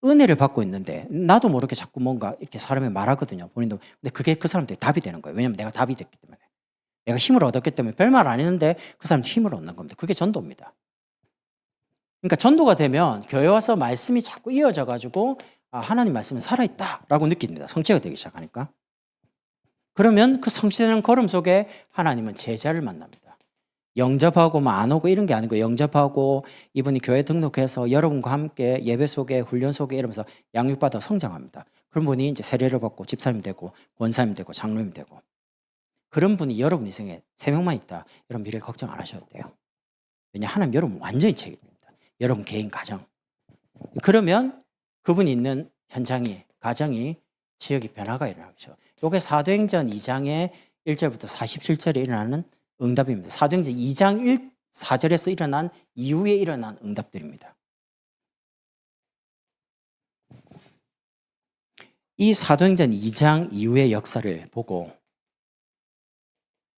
은혜를 받고 있는데 나도 모르게 자꾸 뭔가 이렇게 사람이 말하거든요. 본인도. 근데 그게 그 사람한테 답이 되는 거예요. 왜냐하면 내가 답이 됐기 때문에. 내가 힘을 얻었기 때문에 별말 안 했는데 그 사람한테 힘을 얻는 겁니다. 그게 전도입니다. 그러니까 전도가 되면 교회 와서 말씀이 자꾸 이어져 가지고 하나님 말씀은 살아있다라고 느낍니다. 성취가 되기 시작하니까. 그러면 그 성취되는 걸음 속에 하나님은 제자를 만납니다. 영접하고 안 오고 이런 게 아니고 영접하고 이분이 교회 등록해서 여러분과 함께 예배 속에 훈련 속에 이러면서 양육받아 성장합니다. 그런 분이 이제 세례를 받고 집사님 되고 권사님 되고 장로님 되고 그런 분이 여러분 인생에 3명만 있다. 여러분 미래 걱정 안 하셔도 돼요. 왜냐 하나님 여러분 완전히 책임집니다. 여러분 개인 가정. 그러면 그분이 있는 현장이 가정이 지역이 변화가 일어나죠. 이게 사도행전 2장의 1절부터 47절에 일어나는 응답입니다. 사도행전 2장 4절에서 일어난 이후에 일어난 응답들입니다. 이 사도행전 2장 이후의 역사를 보고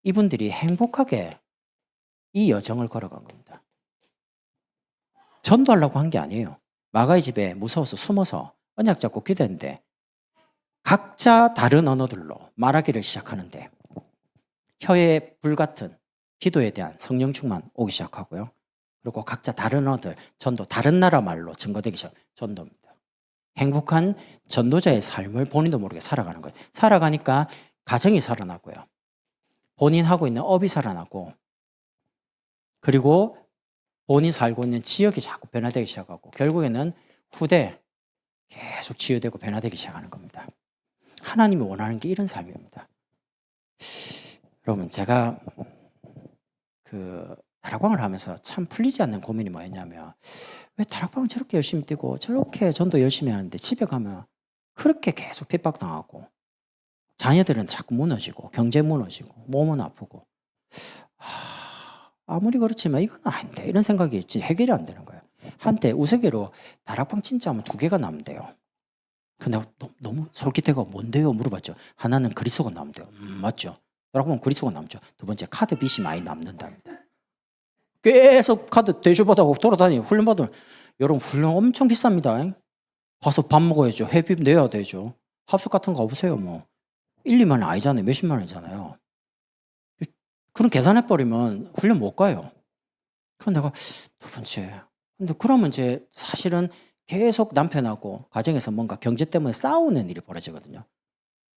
이분들이 행복하게 이 여정을 걸어간 겁니다. 전도하려고 한 게 아니에요. 마가의 집에 무서워서 숨어서 언약 잡고 기도했는데 각자 다른 언어들로 말하기를 시작하는데 혀에 불같은 기도에 대한 성령 충만 오기 시작하고요. 그리고 각자 다른 언어들, 전도, 다른 나라 말로 증거되기 시작, 전도입니다. 행복한 전도자의 삶을 본인도 모르게 살아가는 거예요. 살아가니까 가정이 살아나고요. 본인 하고 있는 업이 살아나고 그리고 본인 살고 있는 지역이 자꾸 변화되기 시작하고 결국에는 후대 계속 치유되고 변화되기 시작하는 겁니다. 하나님이 원하는 게 이런 삶입니다. 여러분 제가 다락방을 하면서 참 풀리지 않는 고민이 뭐였냐면 왜 다락방을 저렇게 열심히 뛰고 저렇게 전도 열심히 하는데 집에 가면 그렇게 계속 핍박당하고 자녀들은 자꾸 무너지고 경제 무너지고 몸은 아프고 아무리 그렇지만 이건 아닌데 이런 생각이 있지 해결이 안 되는 거예요. 한때 우스개로 다락방 진짜 하면 2개가 남대요. 근데 너무 솔깃해가 뭔데요? 물어봤죠. 하나는 그리스도가 남대요. 맞죠? 다락방 그리스도가 남죠. 두 번째 카드 빚이 많이 남는답니다. 계속 카드 대출받아고 돌아다니고 훈련받으면 여러분 훈련 엄청 비쌉니다. 가서 밥 먹어야죠. 회비 내야 되죠. 합숙 같은 거 없어요. 뭐 1, 2만 원 아니잖아요. 몇십만 원이잖아요. 그런 계산해버리면 훈련 못 가요. 그럼 내가 두 번째. 근데 그러면 이제 사실은 계속 남편하고 가정에서 뭔가 경제 때문에 싸우는 일이 벌어지거든요.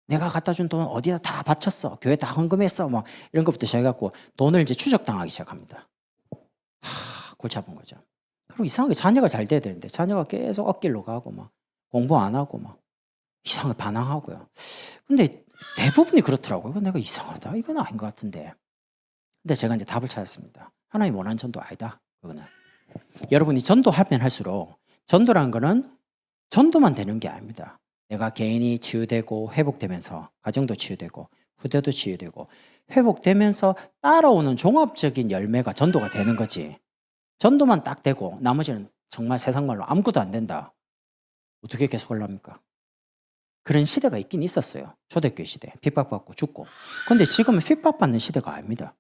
내가 갖다 준 돈 어디다 다 바쳤어. 교회 다 헌금했어. 막 이런 것부터 시작해갖고 돈을 이제 추적당하기 시작합니다. 골치 아픈 거죠. 그리고 이상하게 자녀가 잘 돼야 되는데 자녀가 계속 엇길로 가고 막 공부 안 하고 막 이상하게 반항하고요. 근데 대부분이 그렇더라고요. 내가 이상하다. 이건 아닌 것 같은데. 근데 제가 이제 답을 찾았습니다. 하나님 원하는 전도 아니다. 그거는. 여러분이 전도하면 할수록 전도라는 거는 전도만 되는 게 아닙니다. 내가 개인이 치유되고 회복되면서 가정도 치유되고 후대도 치유되고 회복되면서 따라오는 종합적인 열매가 전도가 되는 거지. 전도만 딱 되고 나머지는 정말 세상말로 아무것도 안 된다. 어떻게 계속 하려합니까? 그런 시대가 있긴 있었어요. 초대교회 시대. 핍박받고 죽고. 근데 지금은 핍박받는 시대가 아닙니다.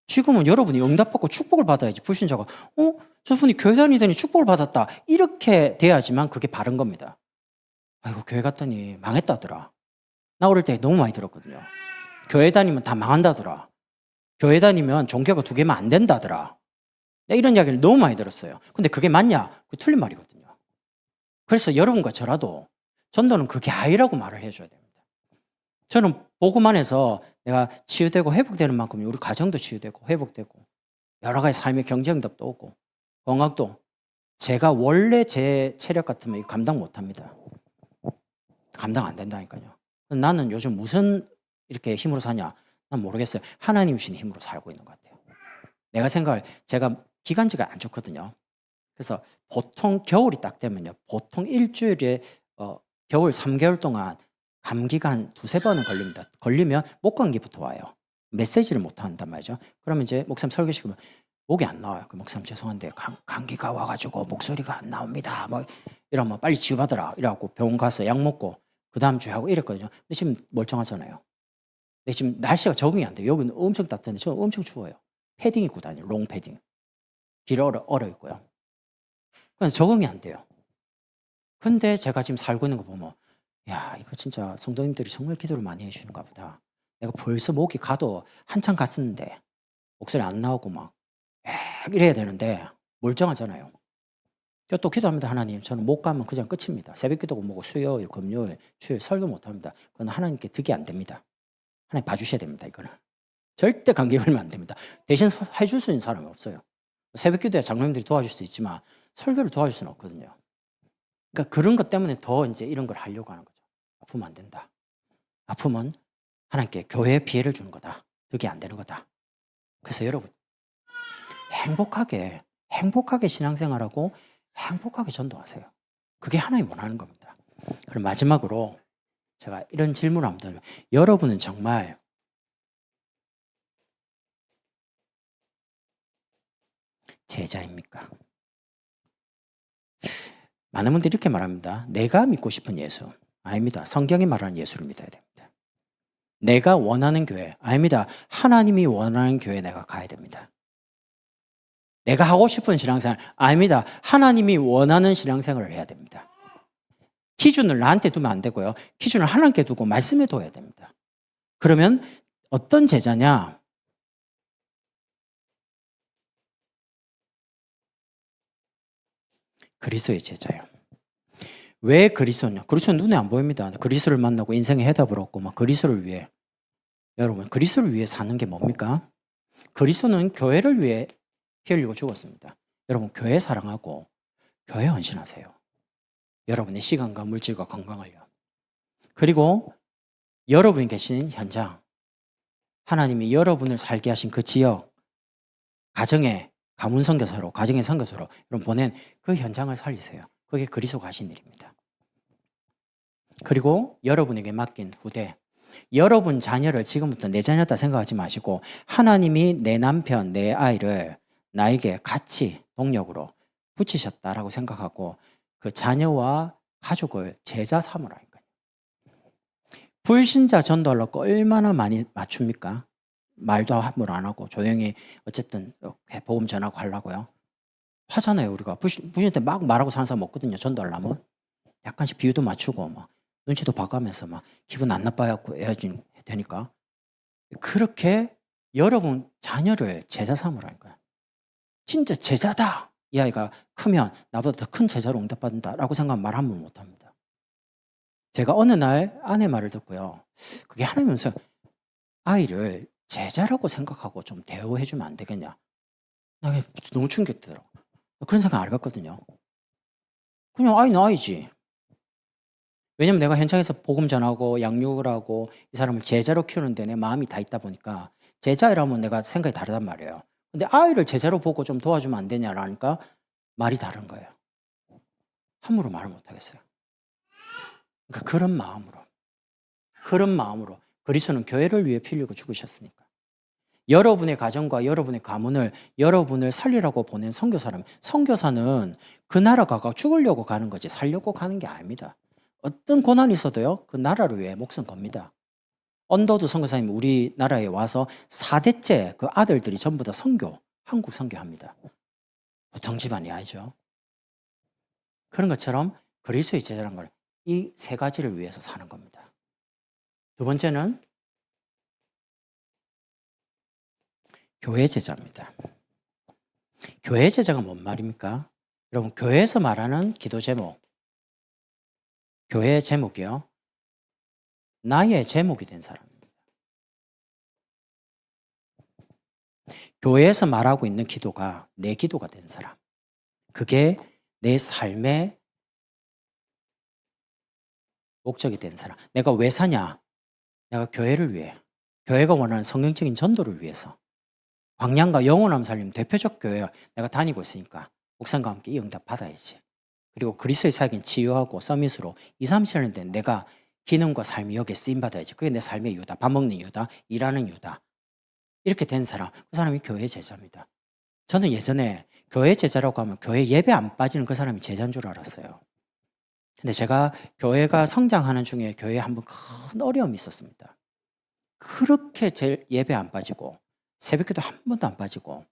지금은 여러분이 응답받고 축복을 받아야지. 불신자가 저분이 교회 다니더니 축복을 받았다. 이렇게 돼야지만 그게 바른 겁니다. 아이고 교회 갔더니 망했다더라. 나 어릴 때 너무 많이 들었거든요. 교회 다니면 다 망한다더라. 교회 다니면 종교가 2개면 안 된다더라. 이런 이야기를 너무 많이 들었어요. 근데 그게 맞냐? 그게 틀린 말이거든요. 그래서 여러분과 저라도 전도는 그게 아니라고 말을 해줘야 됩니다. 저는 복음 안에서 내가 치유되고 회복되는 만큼 우리 가정도 치유되고 회복되고 여러 가지 삶의 경쟁답도 오고 건강도 제가 원래 제 체력 같으면 감당 못합니다. 감당 안 된다니까요. 나는 요즘 무슨 이렇게 힘으로 사냐? 난 모르겠어요. 하나님 주신 힘으로 살고 있는 것 같아요. 내가 생각할 제가 기관지가 안 좋거든요. 그래서 보통 겨울이 딱 되면요. 보통 일주일에 겨울 3개월 동안 감기가 한 두세 번은 걸립니다. 걸리면 목감기부터 와요. 메시지를 못 한단 말이죠. 그러면 이제 목사님 설교 시키면 목이 안 나와요. 그 목사님 죄송한데 감기가 와가지고 목소리가 안 나옵니다. 뭐 이러면 빨리 치유받으라. 이래갖고 병원 가서 약 먹고 그 다음 주에 하고 이랬거든요. 근데 지금 멀쩡하잖아요. 근데 지금 날씨가 적응이 안 돼요. 여기는 엄청 따뜻한데 저는 엄청 추워요. 패딩 입고 다녀요. 롱 패딩. 길 얼어 있고요. 그래서 적응이 안 돼요. 근데 제가 지금 살고 있는 거 보면 야 이거 진짜 성도님들이 정말 기도를 많이 해주시는가 보다. 내가 벌써 목이 가도 한참 갔었는데 목소리 안 나오고 막 이래야 되는데 멀쩡하잖아요. 또 기도합니다. 하나님 저는 못 가면 그냥 끝입니다. 새벽 기도고 뭐고 수요일 금요일 주일 설교 못합니다. 그건 하나님께 득이 안 됩니다. 하나님 봐주셔야 됩니다. 이거는 절대 감기 걸리면 안 됩니다. 대신 해줄 수 있는 사람이 없어요. 새벽 기도에 장로님들이 도와줄 수도 있지만 설교를 도와줄 수는 없거든요. 그러니까 그런 것 때문에 더 이제 이런 걸 하려고 하는 거죠. 아프면 안 된다. 아픔은 하나님께 교회에 피해를 주는 거다. 득이 안 되는 거다. 그래서 여러분 행복하게 신앙생활하고 행복하게 전도하세요. 그게 하나님 원하는 겁니다. 그럼 마지막으로 제가 이런 질문을 한번 드려요. 여러분은 정말 제자입니까? 많은 분들이 이렇게 말합니다. 내가 믿고 싶은 예수. 아닙니다. 성경이 말하는 예수를 믿어야 됩니다. 내가 원하는 교회. 아닙니다. 하나님이 원하는 교회에 내가 가야 됩니다. 내가 하고 싶은 신앙생활. 아닙니다. 하나님이 원하는 신앙생활을 해야 됩니다. 기준을 나한테 두면 안 되고요. 기준을 하나님께 두고 말씀에 둬야 됩니다. 그러면 어떤 제자냐? 그리스도의 제자예요. 왜 그리스도냐? 그리스도는 눈에 안 보입니다. 그리스도를 만나고 인생의 해답을 얻고 막 그리스도를 위해 여러분 그리스도를 위해 사는 게 뭡니까? 그리스도는 교회를 위해 피 흘리고 죽었습니다. 여러분 교회 사랑하고 교회 헌신하세요. 여러분의 시간과 물질과 건강을요. 그리고 여러분이 계신 현장 하나님이 여러분을 살게 하신 그 지역 가정의 가문 선교사로 가정의 선교사로 여러분 보낸 그 현장을 살리세요. 그게 그리스도가 하신 일입니다. 그리고 여러분에게 맡긴 후대 여러분 자녀를 지금부터 내 자녀다 생각하지 마시고 하나님이 내 남편 내 아이를 나에게 같이 동력으로 붙이셨다라고 생각하고 그 자녀와 가족을 제자 삼으라니까요. 불신자 전도하려고 얼마나 많이 맞춥니까? 말도 함부로 안 하고 조용히 어쨌든 이렇게 복음 전하고 하려고요. 하잖아요. 우리가 불신한테 막 말하고 사는 사람 없거든요. 전도하려면 약간씩 비유도 맞추고 막 눈치도 봐가면서 막 기분 안 나빠갖고 해야지 되니까 그렇게 여러분 자녀를 제자 삼으라니까요. 진짜 제자다. 이 아이가 크면 나보다 더 큰 제자로 응답받는다라고 생각하면 말 한 번 못합니다. 제가 어느 날 아내 말을 듣고요. 그게 하나님면서 아이를 제자라고 생각하고 좀 대우해주면 안 되겠냐. 나 너무 충격되더라고. 그런 생각 안 해봤거든요. 그냥 아이는 아이지. 왜냐면 내가 현장에서 복음 전하고 양육을 하고 이 사람을 제자로 키우는데 내 마음이 다 있다 보니까 제자라면 내가 생각이 다르단 말이에요. 근데 아이를 제자로 보고 좀 도와주면 안 되냐라니까 말이 다른 거예요. 함부로 말을 못 하겠어요. 그러니까 그런 마음으로 그리스도는 교회를 위해 피 흘리고 죽으셨으니까. 여러분의 가정과 여러분의 가문을 여러분을 살리라고 보낸 선교사는 그 나라 가가 죽으려고 가는 거지 살려고 가는 게 아닙니다. 어떤 고난이 있어도요 그 나라를 위해 목숨 겁니다. 언더우드 선교사님 우리나라에 와서 4대째 그 아들들이 전부 다 한국 선교합니다. 보통 집안이 아니죠. 그런 것처럼 그리스도의 제자라는 걸 이 세 가지를 위해서 사는 겁니다. 두 번째는 교회 제자입니다. 교회 제자가 뭔 말입니까? 여러분 교회에서 말하는 기도 제목 교회의 제목이요. 나의 제목이 된 사람입니다. 교회에서 말하고 있는 기도가 내 기도가 된 사람. 그게 내 삶의 목적이 된 사람. 내가 왜 사냐? 내가 교회를 위해, 교회가 원하는 성경적인 전도를 위해서, 광야과 영원함 살림 대표적 교회 내가 다니고 있으니까 목사님과 함께 이 응답 받아야지. 그리고 그리스도의 사역인 치유하고 서밋으로 2, 3년 된 내가 기능과 삶이 여기에 쓰임받아야지. 그게 내 삶의 이유다. 밥 먹는 이유다. 일하는 이유다. 이렇게 된 사람, 그 사람이 교회 제자입니다. 저는 예전에 교회 제자라고 하면 교회 예배 안 빠지는 그 사람이 제자인 줄 알았어요. 근데 제가 교회가 성장하는 중에 교회에 한번 큰 어려움이 있었습니다. 그렇게 예배 안 빠지고 새벽기도 한 번도 안 빠지고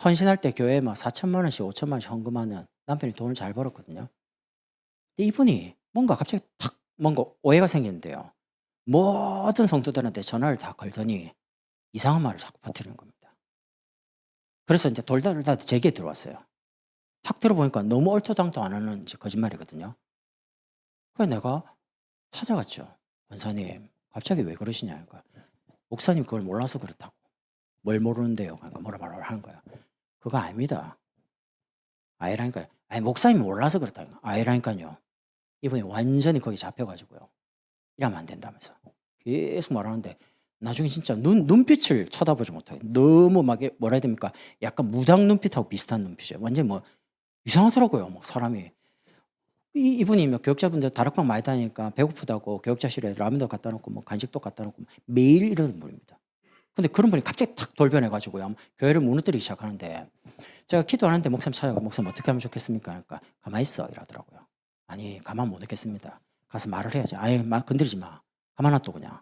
헌신할 때 교회에 막 4천만 원씩 5천만 원씩 헌금하는 남편이 돈을 잘 벌었거든요. 근데 이분이 뭔가 갑자기 탁 뭔가 오해가 생겼는데요. 모든 성도들한테 전화를 다 걸더니 이상한 말을 자꾸 퍼뜨리는 겁니다. 그래서 이제 돌다 제게 들어왔어요. 탁 들어보니까 너무 얼토당토 안 하는 거짓말이거든요. 그래서 내가 찾아갔죠. 권사님, 갑자기 왜 그러시냐. 그러니까 목사님 그걸 몰라서 그렇다고. 뭘 모르는데요. 그러니까 뭐라 하는 거야. 그거 아닙니다. 아니라니까요. 아니, 목사님이 몰라서 그렇다고. 아니라니까요. 이분이 완전히 거기 잡혀가지고요. 이러면 안 된다면서. 계속 말하는데 나중에 진짜 눈빛을 쳐다보지 못하게 너무 막 뭐라 해야 됩니까? 약간 무당 눈빛하고 비슷한 눈빛이에요. 완전 뭐 이상하더라고요. 막 사람이. 이분이 뭐 교육자분들 다락방 많이 다니니까 배고프다고 교육자실에 라면도 갖다 놓고 뭐 간식도 갖다 놓고 매일 이러는 분입니다. 근데 그런 분이 갑자기 탁 돌변해가지고요. 교회를 무너뜨리기 시작하는데 제가 기도하는데 목사님 찾아가 목사님 어떻게 하면 좋겠습니까? 그러니까 가만히 있어 이러더라고요. 아니 가만 못 있겠습니다. 가서 말을 해야지. 아예 건드리지 마. 가만 놔둬 그냥.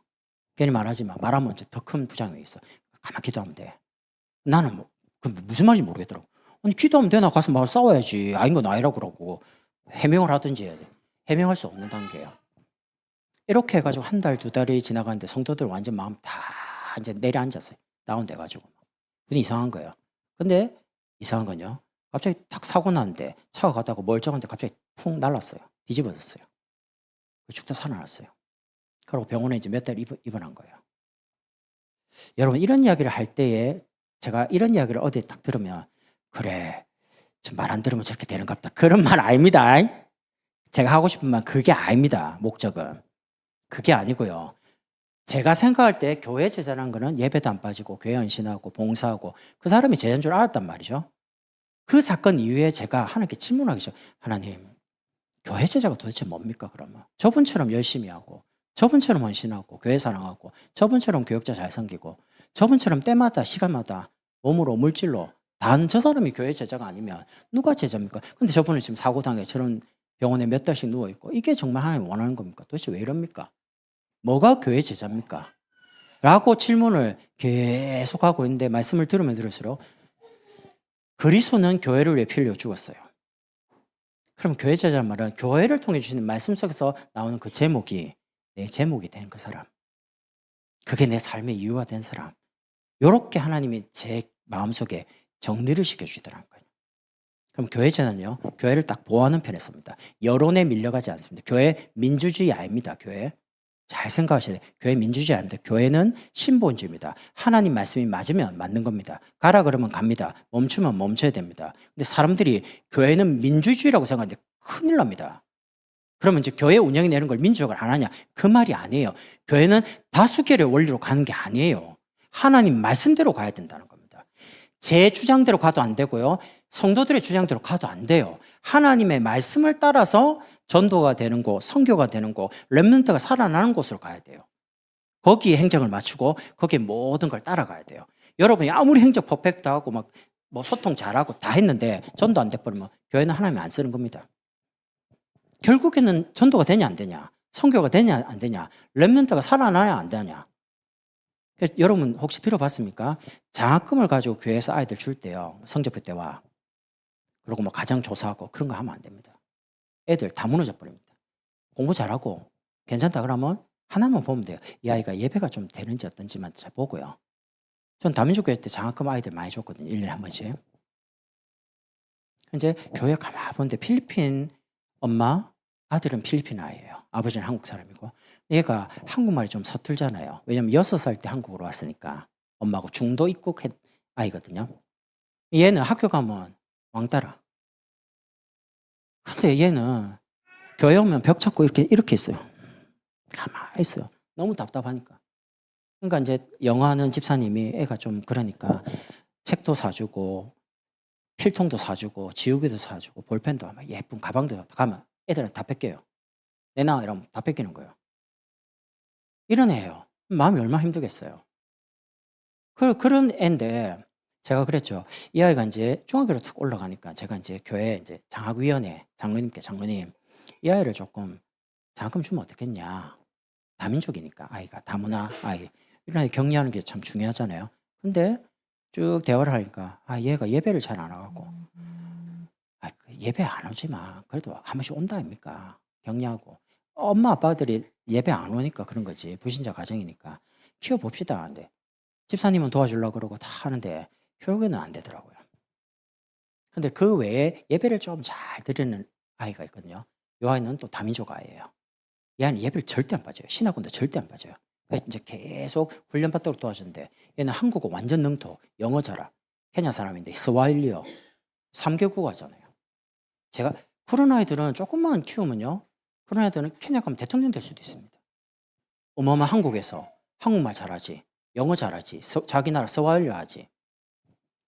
괜히 말하지 마. 말하면 이제 더 큰 부작용이 있어. 가만 기도하면 돼. 나는 뭐 무슨 말인지 모르겠더라고. 아니 기도하면 되나 가서 말 싸워야지. 아닌 건 아니라고 그러고 해명을 하든지 해야 돼. 해명할 수 없는 단계예요. 이렇게 해가지고 한 달, 두 달이 지나가는데 성도들 완전 마음 다 이제 내려앉았어요. 다운돼가지고. 근데 이상한 거예요. 근데 이상한 건요. 갑자기 탁 사고 났는데 차가 가다가 멀쩡한데 갑자기 푹 날랐어요. 뒤집어졌어요. 죽다 살아났어요. 그리고 병원에 이제 몇 달 입원한 거예요. 여러분 이런 이야기를 할 때에 제가 이런 이야기를 어디에 딱 들으면 그래 말 안 들으면 저렇게 되는갑다. 그런 말 아닙니다. 제가 하고 싶은 말 그게 아닙니다. 목적은. 그게 아니고요. 제가 생각할 때 교회 제자라는 거는 예배도 안 빠지고 교회 헌신하고 봉사하고 그 사람이 제자인 줄 알았단 말이죠. 그 사건 이후에 제가 하나님께 질문하기 시작. 하나님, 교회 제자가 도대체 뭡니까 그러면? 저분처럼 열심히 하고 저분처럼 헌신하고 교회 사랑하고 저분처럼 교육자 잘 섬기고 저분처럼 때마다 시간마다 몸으로 물질로 단 저 사람이 교회 제자가 아니면 누가 제자입니까? 근데 저분은 지금 사고 당해 저런 병원에 몇 달씩 누워있고 이게 정말 하나님 원하는 겁니까? 도대체 왜 이럽니까? 뭐가 교회 제자입니까? 라고 질문을 계속 하고 있는데 말씀을 들으면 들을수록 그리스도는 교회를 위해 피 흘려 죽었어요. 그럼 교회 제자란 말은 교회를 통해 주시는 말씀 속에서 나오는 그 제목이 내 제목이 된 그 사람. 그게 내 삶의 이유가 된 사람. 이렇게 하나님이 제 마음속에 정리를 시켜주시더라는 거예요. 그럼 교회 제자는요. 교회를 딱 보호하는 편에 섭니다. 여론에 밀려가지 않습니다. 교회 민주주의 아닙니다. 교회. 잘 생각하셔야 돼요. 교회 민주주의 아닙니다. 교회는 신본주의입니다. 하나님 말씀이 맞으면 맞는 겁니다. 가라 그러면 갑니다. 멈추면 멈춰야 됩니다. 근데 사람들이 교회는 민주주의라고 생각하는데 큰일 납니다. 그러면 이제 교회 운영이 내는 걸 민주적으로 안 하냐? 그 말이 아니에요. 교회는 다수결의 원리로 가는 게 아니에요. 하나님 말씀대로 가야 된다는 겁니다. 제 주장대로 가도 안 되고요. 성도들의 주장대로 가도 안 돼요. 하나님의 말씀을 따라서 전도가 되는 곳, 선교가 되는 곳, 렘넌트가 살아나는 곳으로 가야 돼요. 거기에 행정을 맞추고 거기에 모든 걸 따라가야 돼요. 여러분이 아무리 행정 퍼펙트하고 막 뭐 소통 잘하고 다 했는데 전도 안 돼버리면 교회는 하나님 안 쓰는 겁니다. 결국에는 전도가 되냐 안 되냐, 선교가 되냐 안 되냐, 렘넌트가 살아나야 안 되냐. 여러분 혹시 들어봤습니까? 장학금을 가지고 교회에서 아이들 줄 때요. 성적표 때와 그리고 뭐 가정 조사하고 그런 거 하면 안 됩니다. 애들 다 무너져 버립니다. 공부 잘하고 괜찮다 그러면 하나만 보면 돼요. 이 아이가 예배가 좀 되는지 어떤지만 잘 보고요. 전 다민족교회 때 장학금 아이들 많이 줬거든요. 1년에 한 번씩. 이제 교회 가만 보는데 필리핀 엄마, 아들은 필리핀 아이예요. 아버지는 한국 사람이고. 얘가 한국말이 좀 서툴잖아요. 왜냐면 6살 때 한국으로 왔으니까. 엄마하고 중도 입국 아이거든요. 얘는 학교 가면 왕따라. 근데 얘는 교회 오면 벽 찾고 이렇게 있어요. 가만히 있어요. 너무 답답하니까. 그러니까 이제 영어하는 집사님이 애가 좀 그러니까 책도 사주고 필통도 사주고 지우개도 사주고 볼펜도 아마 예쁜 가방도 가면 애들한테 다 뺏겨요. 내놔 이러면 다 뺏기는 거예요. 이런 애예요. 마음이 얼마나 힘들겠어요. 그런 애인데 제가 그랬죠. 이 아이가 이제 중학교로 툭 올라가니까 제가 이제 교회 이제 장학위원회 장로님 이 아이를 조금 장학금 주면 어떻겠냐. 다민족이니까 아이가 다문화 아이 이런 아이 격려하는 게 참 중요하잖아요. 근데 쭉 대화를 하니까 얘가 예배를 잘 안 와갖고 예배 안 오지만 그래도 한 번씩 온다 아닙니까? 격려하고 엄마 아빠들이 예배 안 오니까 그런 거지 불신자 가정이니까 키워봅시다. 근데 집사님은 도와주려고 그러고 다 하는데 결국에는 안 되더라고요. 근데 그 외에 예배를 좀 잘 드리는 아이가 있거든요. 이 아이는 또 다민족 아이예요. 이 아이는 예배를 절대 안 빠져요. 신학원도 절대 안 빠져요. 그래서 이제 계속 훈련받도록 도와주는데 얘는 한국어 완전 능토, 영어 잘하. 케냐 사람인데 스와힐리어 3개국 하잖아요. 제가 그런 아이들은 조금만 키우면요. 그런 아이들은 케냐 가면 대통령 될 수도 있습니다. 어마어마 한국에서 한국말 잘하지, 영어 잘하지, 자기 나라 스와힐리어 하지.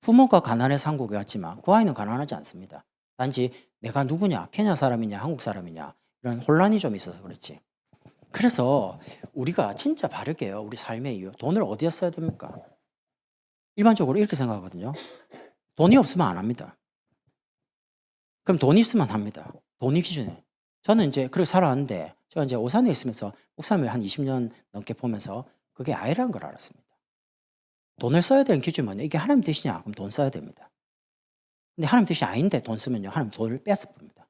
부모가 가난해서 한국에 왔지만 그 아이는 가난하지 않습니다. 단지 내가 누구냐, 케냐 사람이냐, 한국 사람이냐 이런 혼란이 좀 있어서 그렇지. 그래서 우리가 진짜 바르게요. 우리 삶의 이유. 돈을 어디에 써야 됩니까? 일반적으로 이렇게 생각하거든요. 돈이 없으면 안 합니다. 그럼 돈이 있으면 합니다. 돈이 기준에. 저는 이제 그렇게 살아왔는데 제가 이제 오산에 있으면서 목사님을 한 20년 넘게 보면서 그게 아니라는 걸 알았습니다. 돈을 써야 되는 기준이 뭐냐? 이게 하나님 뜻이냐? 그럼 돈 써야 됩니다. 근데 하나님 뜻이 아닌데 돈 쓰면요. 하나님 돈을 뺏어 봅니다.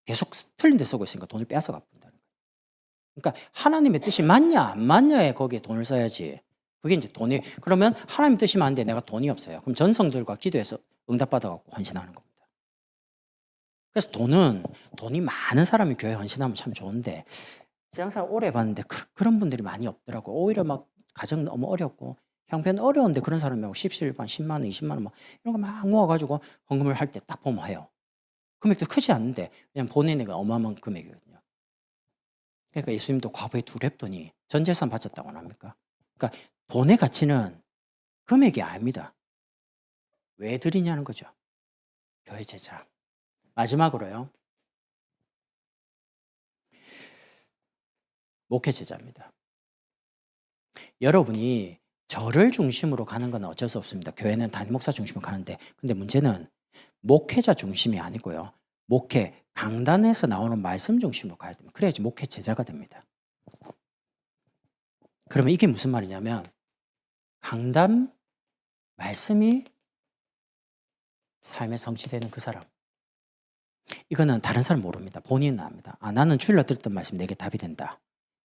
계속 틀린 데 쓰고 있으니까 돈을 뺏어 갚는다는 거예요. 그러니까 하나님의 뜻이 맞냐 안 맞냐에 거기에 돈을 써야지. 그게 이제 돈이 그러면 하나님 뜻이 맞는데 내가 돈이 없어요. 그럼 전성들과 기도해서 응답받아갖고 헌신하는 겁니다. 그래서 돈이 많은 사람이 교회에 헌신하면 참 좋은데 지향사를 오래 봤는데 그런 분들이 많이 없더라고요. 오히려 막 가정 너무 어렵고 형편 어려운데 그런 사람이 막 17만, 10만 원, 20만 원 막 이런 거 막 모아가지고 헌금을 할 때 딱 보면 해요. 금액도 크지 않는데 그냥 본인에게 어마어마한 금액이거든요. 그러니까 예수님도 과부에 2랩돈이 전 재산 바쳤다고 합니까? 그러니까 돈의 가치는 금액이 아닙니다. 왜 드리냐는 거죠. 교회 제자. 마지막으로요. 목회 제자입니다. 여러분이 저를 중심으로 가는 건 어쩔 수 없습니다. 교회는 담임 목사 중심으로 가는데 근데 문제는 목회자 중심이 아니고요. 목회 강단에서 나오는 말씀 중심으로 가야 됩니다. 그래야지 목회 제자가 됩니다. 그러면 이게 무슨 말이냐면 강단 말씀이 삶에 성취되는 그 사람. 이거는 다른 사람 모릅니다. 본인은 압니다. 나는 주일날 들었던 말씀 내게 답이 된다.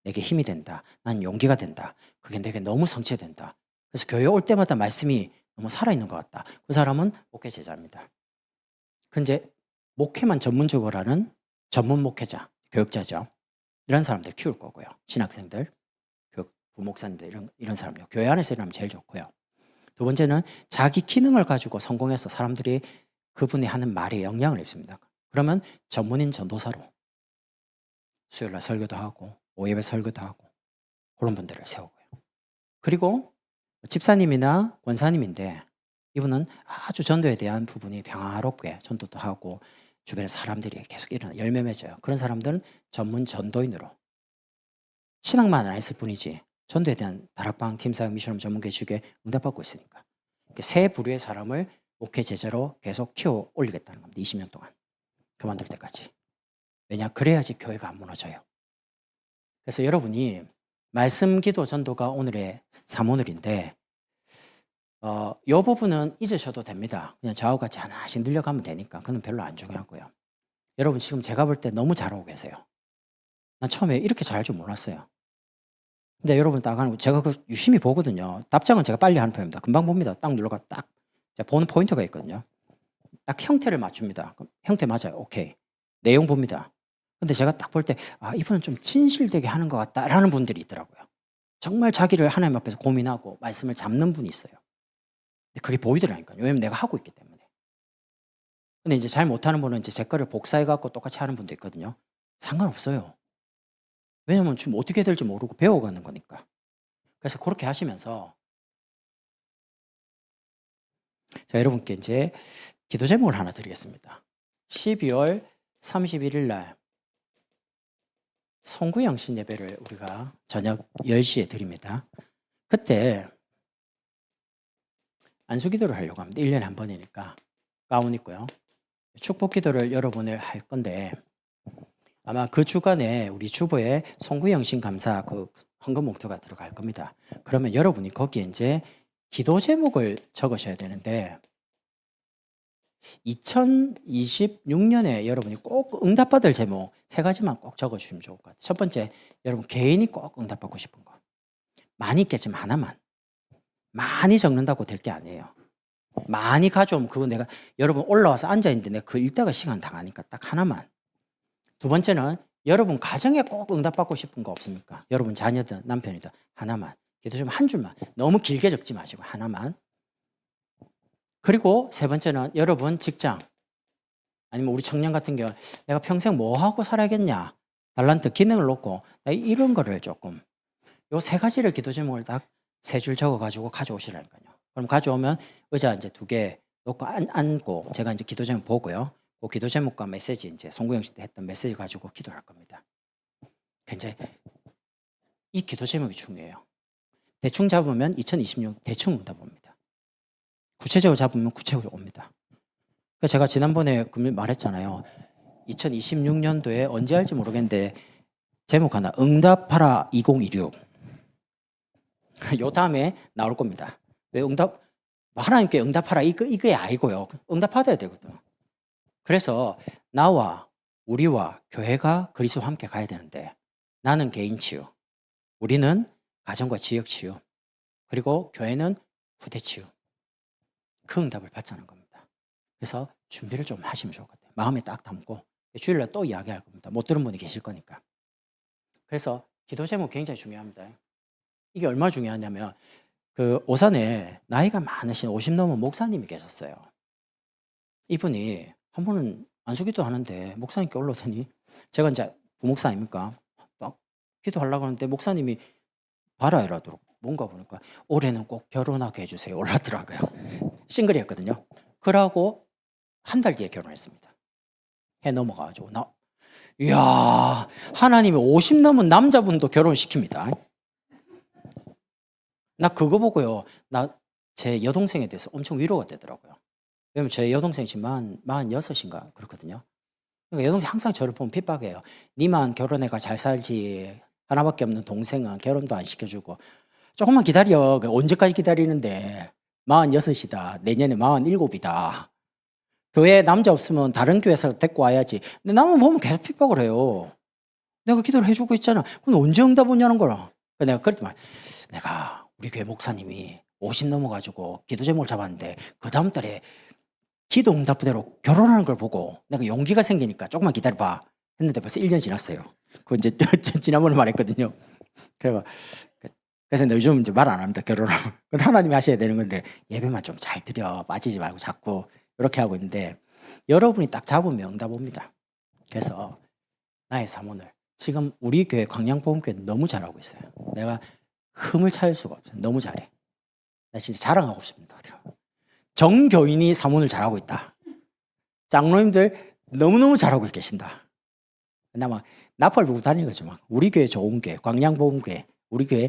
내게 힘이 된다. 난 용기가 된다. 그게 내게 너무 성취된다. 그래서 교회 올 때마다 말씀이 너무 살아있는 것 같다. 그 사람은 목회 제자입니다. 근데 목회만 전문적으로 하는 전문 목회자, 교육자죠. 이런 사람들 키울 거고요. 신학생들, 부목사님들 이런 사람들. 교회 안에서 일하면 제일 좋고요. 두 번째는 자기 기능을 가지고 성공해서 사람들이 그분이 하는 말에 영향을 입습니다. 그러면 전문인 전도사로 수요일날 설교도 하고 오예배 설교도 하고 그런 분들을 세우고요. 그리고 집사님이나 권사님인데 이분은 아주 전도에 대한 부분이 평화롭게 전도도 하고 주변에 사람들이 계속 열매 맺어요. 그런 사람들은 전문 전도인으로 신앙만 안 했을 뿐이지 전도에 대한 다락방, 팀사역, 미션홈 전문교회 주기에 응답받고 있으니까 세 부류의 사람을 목회 제자로 계속 키워 올리겠다는 겁니다. 20년 동안 그만둘 때까지. 왜냐? 그래야지 교회가 안 무너져요. 그래서 여러분이 말씀 기도 전도가 오늘의 3오늘인데 이 부분은 잊으셔도 됩니다. 그냥 저하고 같이 하나씩 늘려가면 되니까 그건 별로 안 중요하고요. 여러분 지금 제가 볼 때 너무 잘하고 계세요. 난 처음에 이렇게 잘할 줄 몰랐어요. 근데 여러분 딱 하는 거 제가 그 유심히 보거든요. 답장은 제가 빨리 하는 편입니다. 금방 봅니다. 딱 눌러가 딱 제가 보는 포인트가 있거든요. 딱 형태를 맞춥니다. 그럼 형태 맞아요. 오케이. 내용 봅니다. 근데 제가 딱 볼 때 이분은 좀 진실되게 하는 것 같다라는 분들이 있더라고요. 정말 자기를 하나님 앞에서 고민하고 말씀을 잡는 분이 있어요. 근데 그게 보이더라니까요. 왜냐면 내가 하고 있기 때문에. 근데 이제 잘 못하는 분은 이제 제 거를 복사해갖고 똑같이 하는 분도 있거든요. 상관없어요. 왜냐면 지금 어떻게 해야 될지 모르고 배워가는 거니까. 그래서 그렇게 하시면서 자, 여러분께 이제 기도 제목을 하나 드리겠습니다. 12월 31일 날 송구영신 예배를 우리가 저녁 10시에 드립니다. 그때 안수기도를 하려고 합니다. 1년에 한 번이니까 가운 있고요. 축복기도를 여러분을 할 건데 아마 그 주간에 우리 주보에 송구영신 감사 그 헌금 목표가 들어갈 겁니다. 그러면 여러분이 거기에 이제 기도 제목을 적으셔야 되는데 2026년에 여러분이 꼭 응답받을 제목 3가지만 꼭 적어주시면 좋을 것 같아요. 첫 번째, 여러분 개인이 꼭 응답받고 싶은 거. 많이 있겠지만 하나만. 많이 적는다고 될 게 아니에요. 많이 가져오면 그거 내가 여러분 올라와서 앉아있는데 내가 그 읽다가 시간 다 가니까 딱 하나만. 두 번째는 여러분 가정에 꼭 응답받고 싶은 거 없습니까? 여러분 자녀든 남편이든 하나만. 기도 좀 한 줄만. 너무 길게 적지 마시고 하나만. 그리고 세 번째는 여러분 직장 아니면 우리 청년 같은 경우 내가 평생 뭐 하고 살아야겠냐 달란트 기능을 놓고 이런 거를 조금 요 3가지를 기도 제목을 딱 3줄 적어가지고 가져오시라니까요. 그럼 가져오면 의자 이제 2개 놓고 앉고 제가 이제 기도 제목 보고요. 그 기도 제목과 메시지 이제 송구영 씨 때 했던 메시지 가지고 기도할 겁니다. 굉장히 이 기도 제목이 중요해요. 대충 잡으면 2026 대충 응답 옵니다. 구체적으로 잡으면 구체적으로 옵니다. 제가 지난번에 말했잖아요. 2026년도에 언제 할지 모르겠는데 제목 하나 응답하라 2026 요 다음에 나올 겁니다. 왜 하나님께 응답하라 이게 아니고요. 응답받아야 되거든. 그래서 나와 우리와 교회가 그리스도와 함께 가야 되는데 나는 개인 치유, 우리는 가정과 지역 치유, 그리고 교회는 후대 치유. 그 응답을 받자는 겁니다. 그래서 준비를 좀 하시면 좋을 것 같아요. 마음에 딱 담고 주일날 또 이야기할 겁니다. 못 들은 분이 계실 거니까. 그래서 기도 제목 굉장히 중요합니다. 이게 얼마나 중요하냐면 그 오산에 나이가 많으신 50 넘은 목사님이 계셨어요. 이분이 한 번은 안수기도 하는데 목사님께 올라오더니 제가 이제 부목사 아닙니까? 딱 기도하려고 하는데 목사님이 봐라 이러도록 뭔가 보니까 올해는 꼭 결혼하게 해주세요 올랐더라고요. 싱글이었거든요. 그러고 한 달 뒤에 결혼했습니다. 해 넘어가가지고 이야 하나님이 50 넘은 남자분도 결혼시킵니다. 나 그거 보고요. 제 여동생에 대해서 엄청 위로가 되더라고요. 왜냐면 제 여동생이 지금 46인가 그렇거든요. 그러니까 여동생 항상 저를 보면 핍박해요. 니만 결혼해가 잘 살지 하나밖에 없는 동생은 결혼도 안 시켜주고 조금만 기다려. 언제까지 기다리는데 46이다. 내년에 47이다. 교회에 남자 없으면 다른 교회에서 데리고 와야지. 근데 나만 보면 계속 핍박을 해요. 내가 기도를 해주고 있잖아. 그럼 언제 응답 오냐는 거라. 내가 그랬더니 내가 우리 교회 목사님이 50 넘어가지고 기도 제목을 잡았는데 그 다음 달에 기도 응답대로 결혼하는 걸 보고 내가 용기가 생기니까 조금만 기다려봐 했는데 벌써 1년 지났어요. 그거 이제 지난번에 말했거든요. 그래서 요즘 이제 말 안 합니다. 결혼하면. 근데 하나님이 하셔야 되는 건데 예배만 좀 잘 드려. 빠지지 말고 자꾸 이렇게 하고 있는데 여러분이 딱 잡으면 응답 옵니다. 그래서 나의 사모를 지금 우리 교회 광양복음교회 너무 잘하고 있어요. 내가 흠을 찾을 수가 없어요. 너무 잘해. 나 진짜 자랑하고 싶습니다. 정교인이 사모를 잘하고 있다. 장로님들 너무너무 잘하고 계신다. 나 막 나팔 불고 다니는 거죠. 막 우리 교회 좋은 교회, 광양복음교회, 우리 교회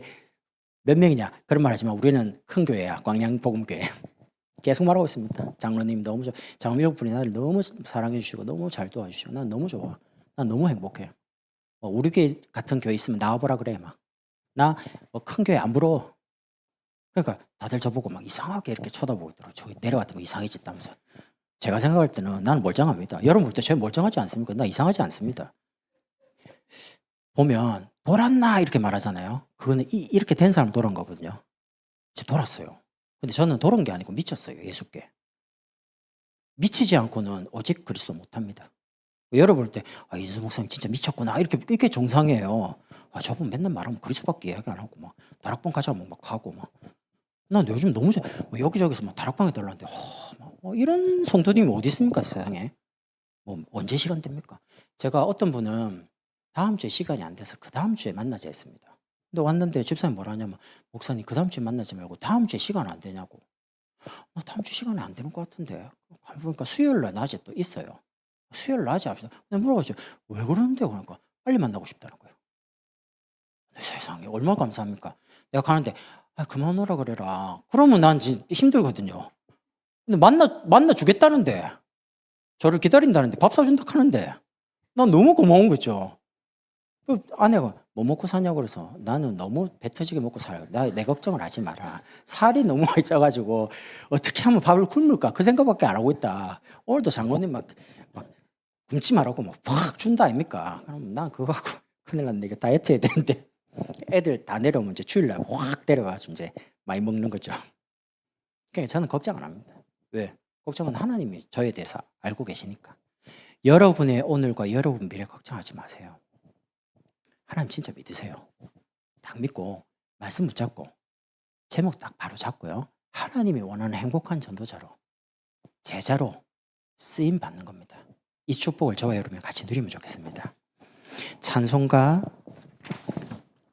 몇 명이냐? 그런 말 하지만 우리는 큰 교회야. 광양복음교회. 계속 말하고 있습니다. 장로님 너무 좋아. 장로분이 나를 너무 사랑해 주시고 너무 잘 도와주시고 난 너무 좋아. 난 너무 행복해. 우리 교회 같은 교회 있으면 나와보라 그래. 막 나 큰 교회 안 부러워. 그러니까 다들 저보고 막 이상하게 이렇게 쳐다보고 있더라고요. 저기 내려갔더니 이상해졌다면서. 제가 생각할 때는 나는 멀쩡합니다. 여러분 볼 때 저 멀쩡하지 않습니까? 나 이상하지 않습니다. 보면 돌았나 이렇게 말하잖아요. 그거는 이렇게 된 사람 돌아온 거거든요. 저 돌았어요. 근데 저는 돌은 게 아니고 미쳤어요. 예수께. 미치지 않고는 오직 그리스도 못합니다. 여러분 볼 때 이수 목사님 진짜 미쳤구나 이렇게 정상이에요. 저분 맨날 말하면 그리스도밖에 이야기 안 하고 막 다락방 가자면 막 가고 막. 난 요즘 너무 여기저기서 막 다락방에 달라는데 이런 성도님이 어디 있습니까 세상에. 언제 시간 됩니까? 제가 어떤 분은 다음 주에 시간이 안 돼서 그 다음 주에 만나자 했습니다. 근데 왔는데 집사님 뭐라 하냐면 목사님 그 다음 주에 만나지 말고 다음 주에 시간 안 되냐고. 다음 주 시간에 안 되는 것 같은데. 보니까 수요일 날 낮에 또 있어요. 수요일 낮에 합시다. 근데 물어봤죠. 왜 그러는데? 그러니까 빨리 만나고 싶다는 거예요. 세상에 얼마나 감사합니까? 내가 가는데 그만 오라 그래라. 그러면 난 힘들거든요. 근데 만나 주겠다는데, 저를 기다린다는데, 밥 사준다 하는데, 난 너무 고마운 거죠. 그 아내가 뭐 먹고 사냐고 그래서 나는 너무 배 터지게 먹고 살아요. 내 걱정을 하지 마라. 살이 너무 많이 쪄가지고 어떻게 하면 밥을 굶을까 그 생각밖에 안 하고 있다. 오늘도 장모님 막 굶지 말라고 막 준다 아닙니까? 그럼 난 그거 갖고 큰일 났네. 이거 다이어트 해야 되는데 애들 다 내려오면 이제 주일날 확 데려가서 이제 많이 먹는 거죠. 그러니까 저는 걱정 안 합니다. 왜? 걱정은 하나님이 저에 대해서 알고 계시니까. 여러분의 오늘과 여러분 미래 걱정하지 마세요. 하나님 진짜 믿으세요. 딱 믿고 말씀 붙잡고 제목 딱 바로 잡고요. 하나님이 원하는 행복한 전도자로, 제자로 쓰임 받는 겁니다. 이 축복을 저와 여러분이 같이 누리면 좋겠습니다. 찬송가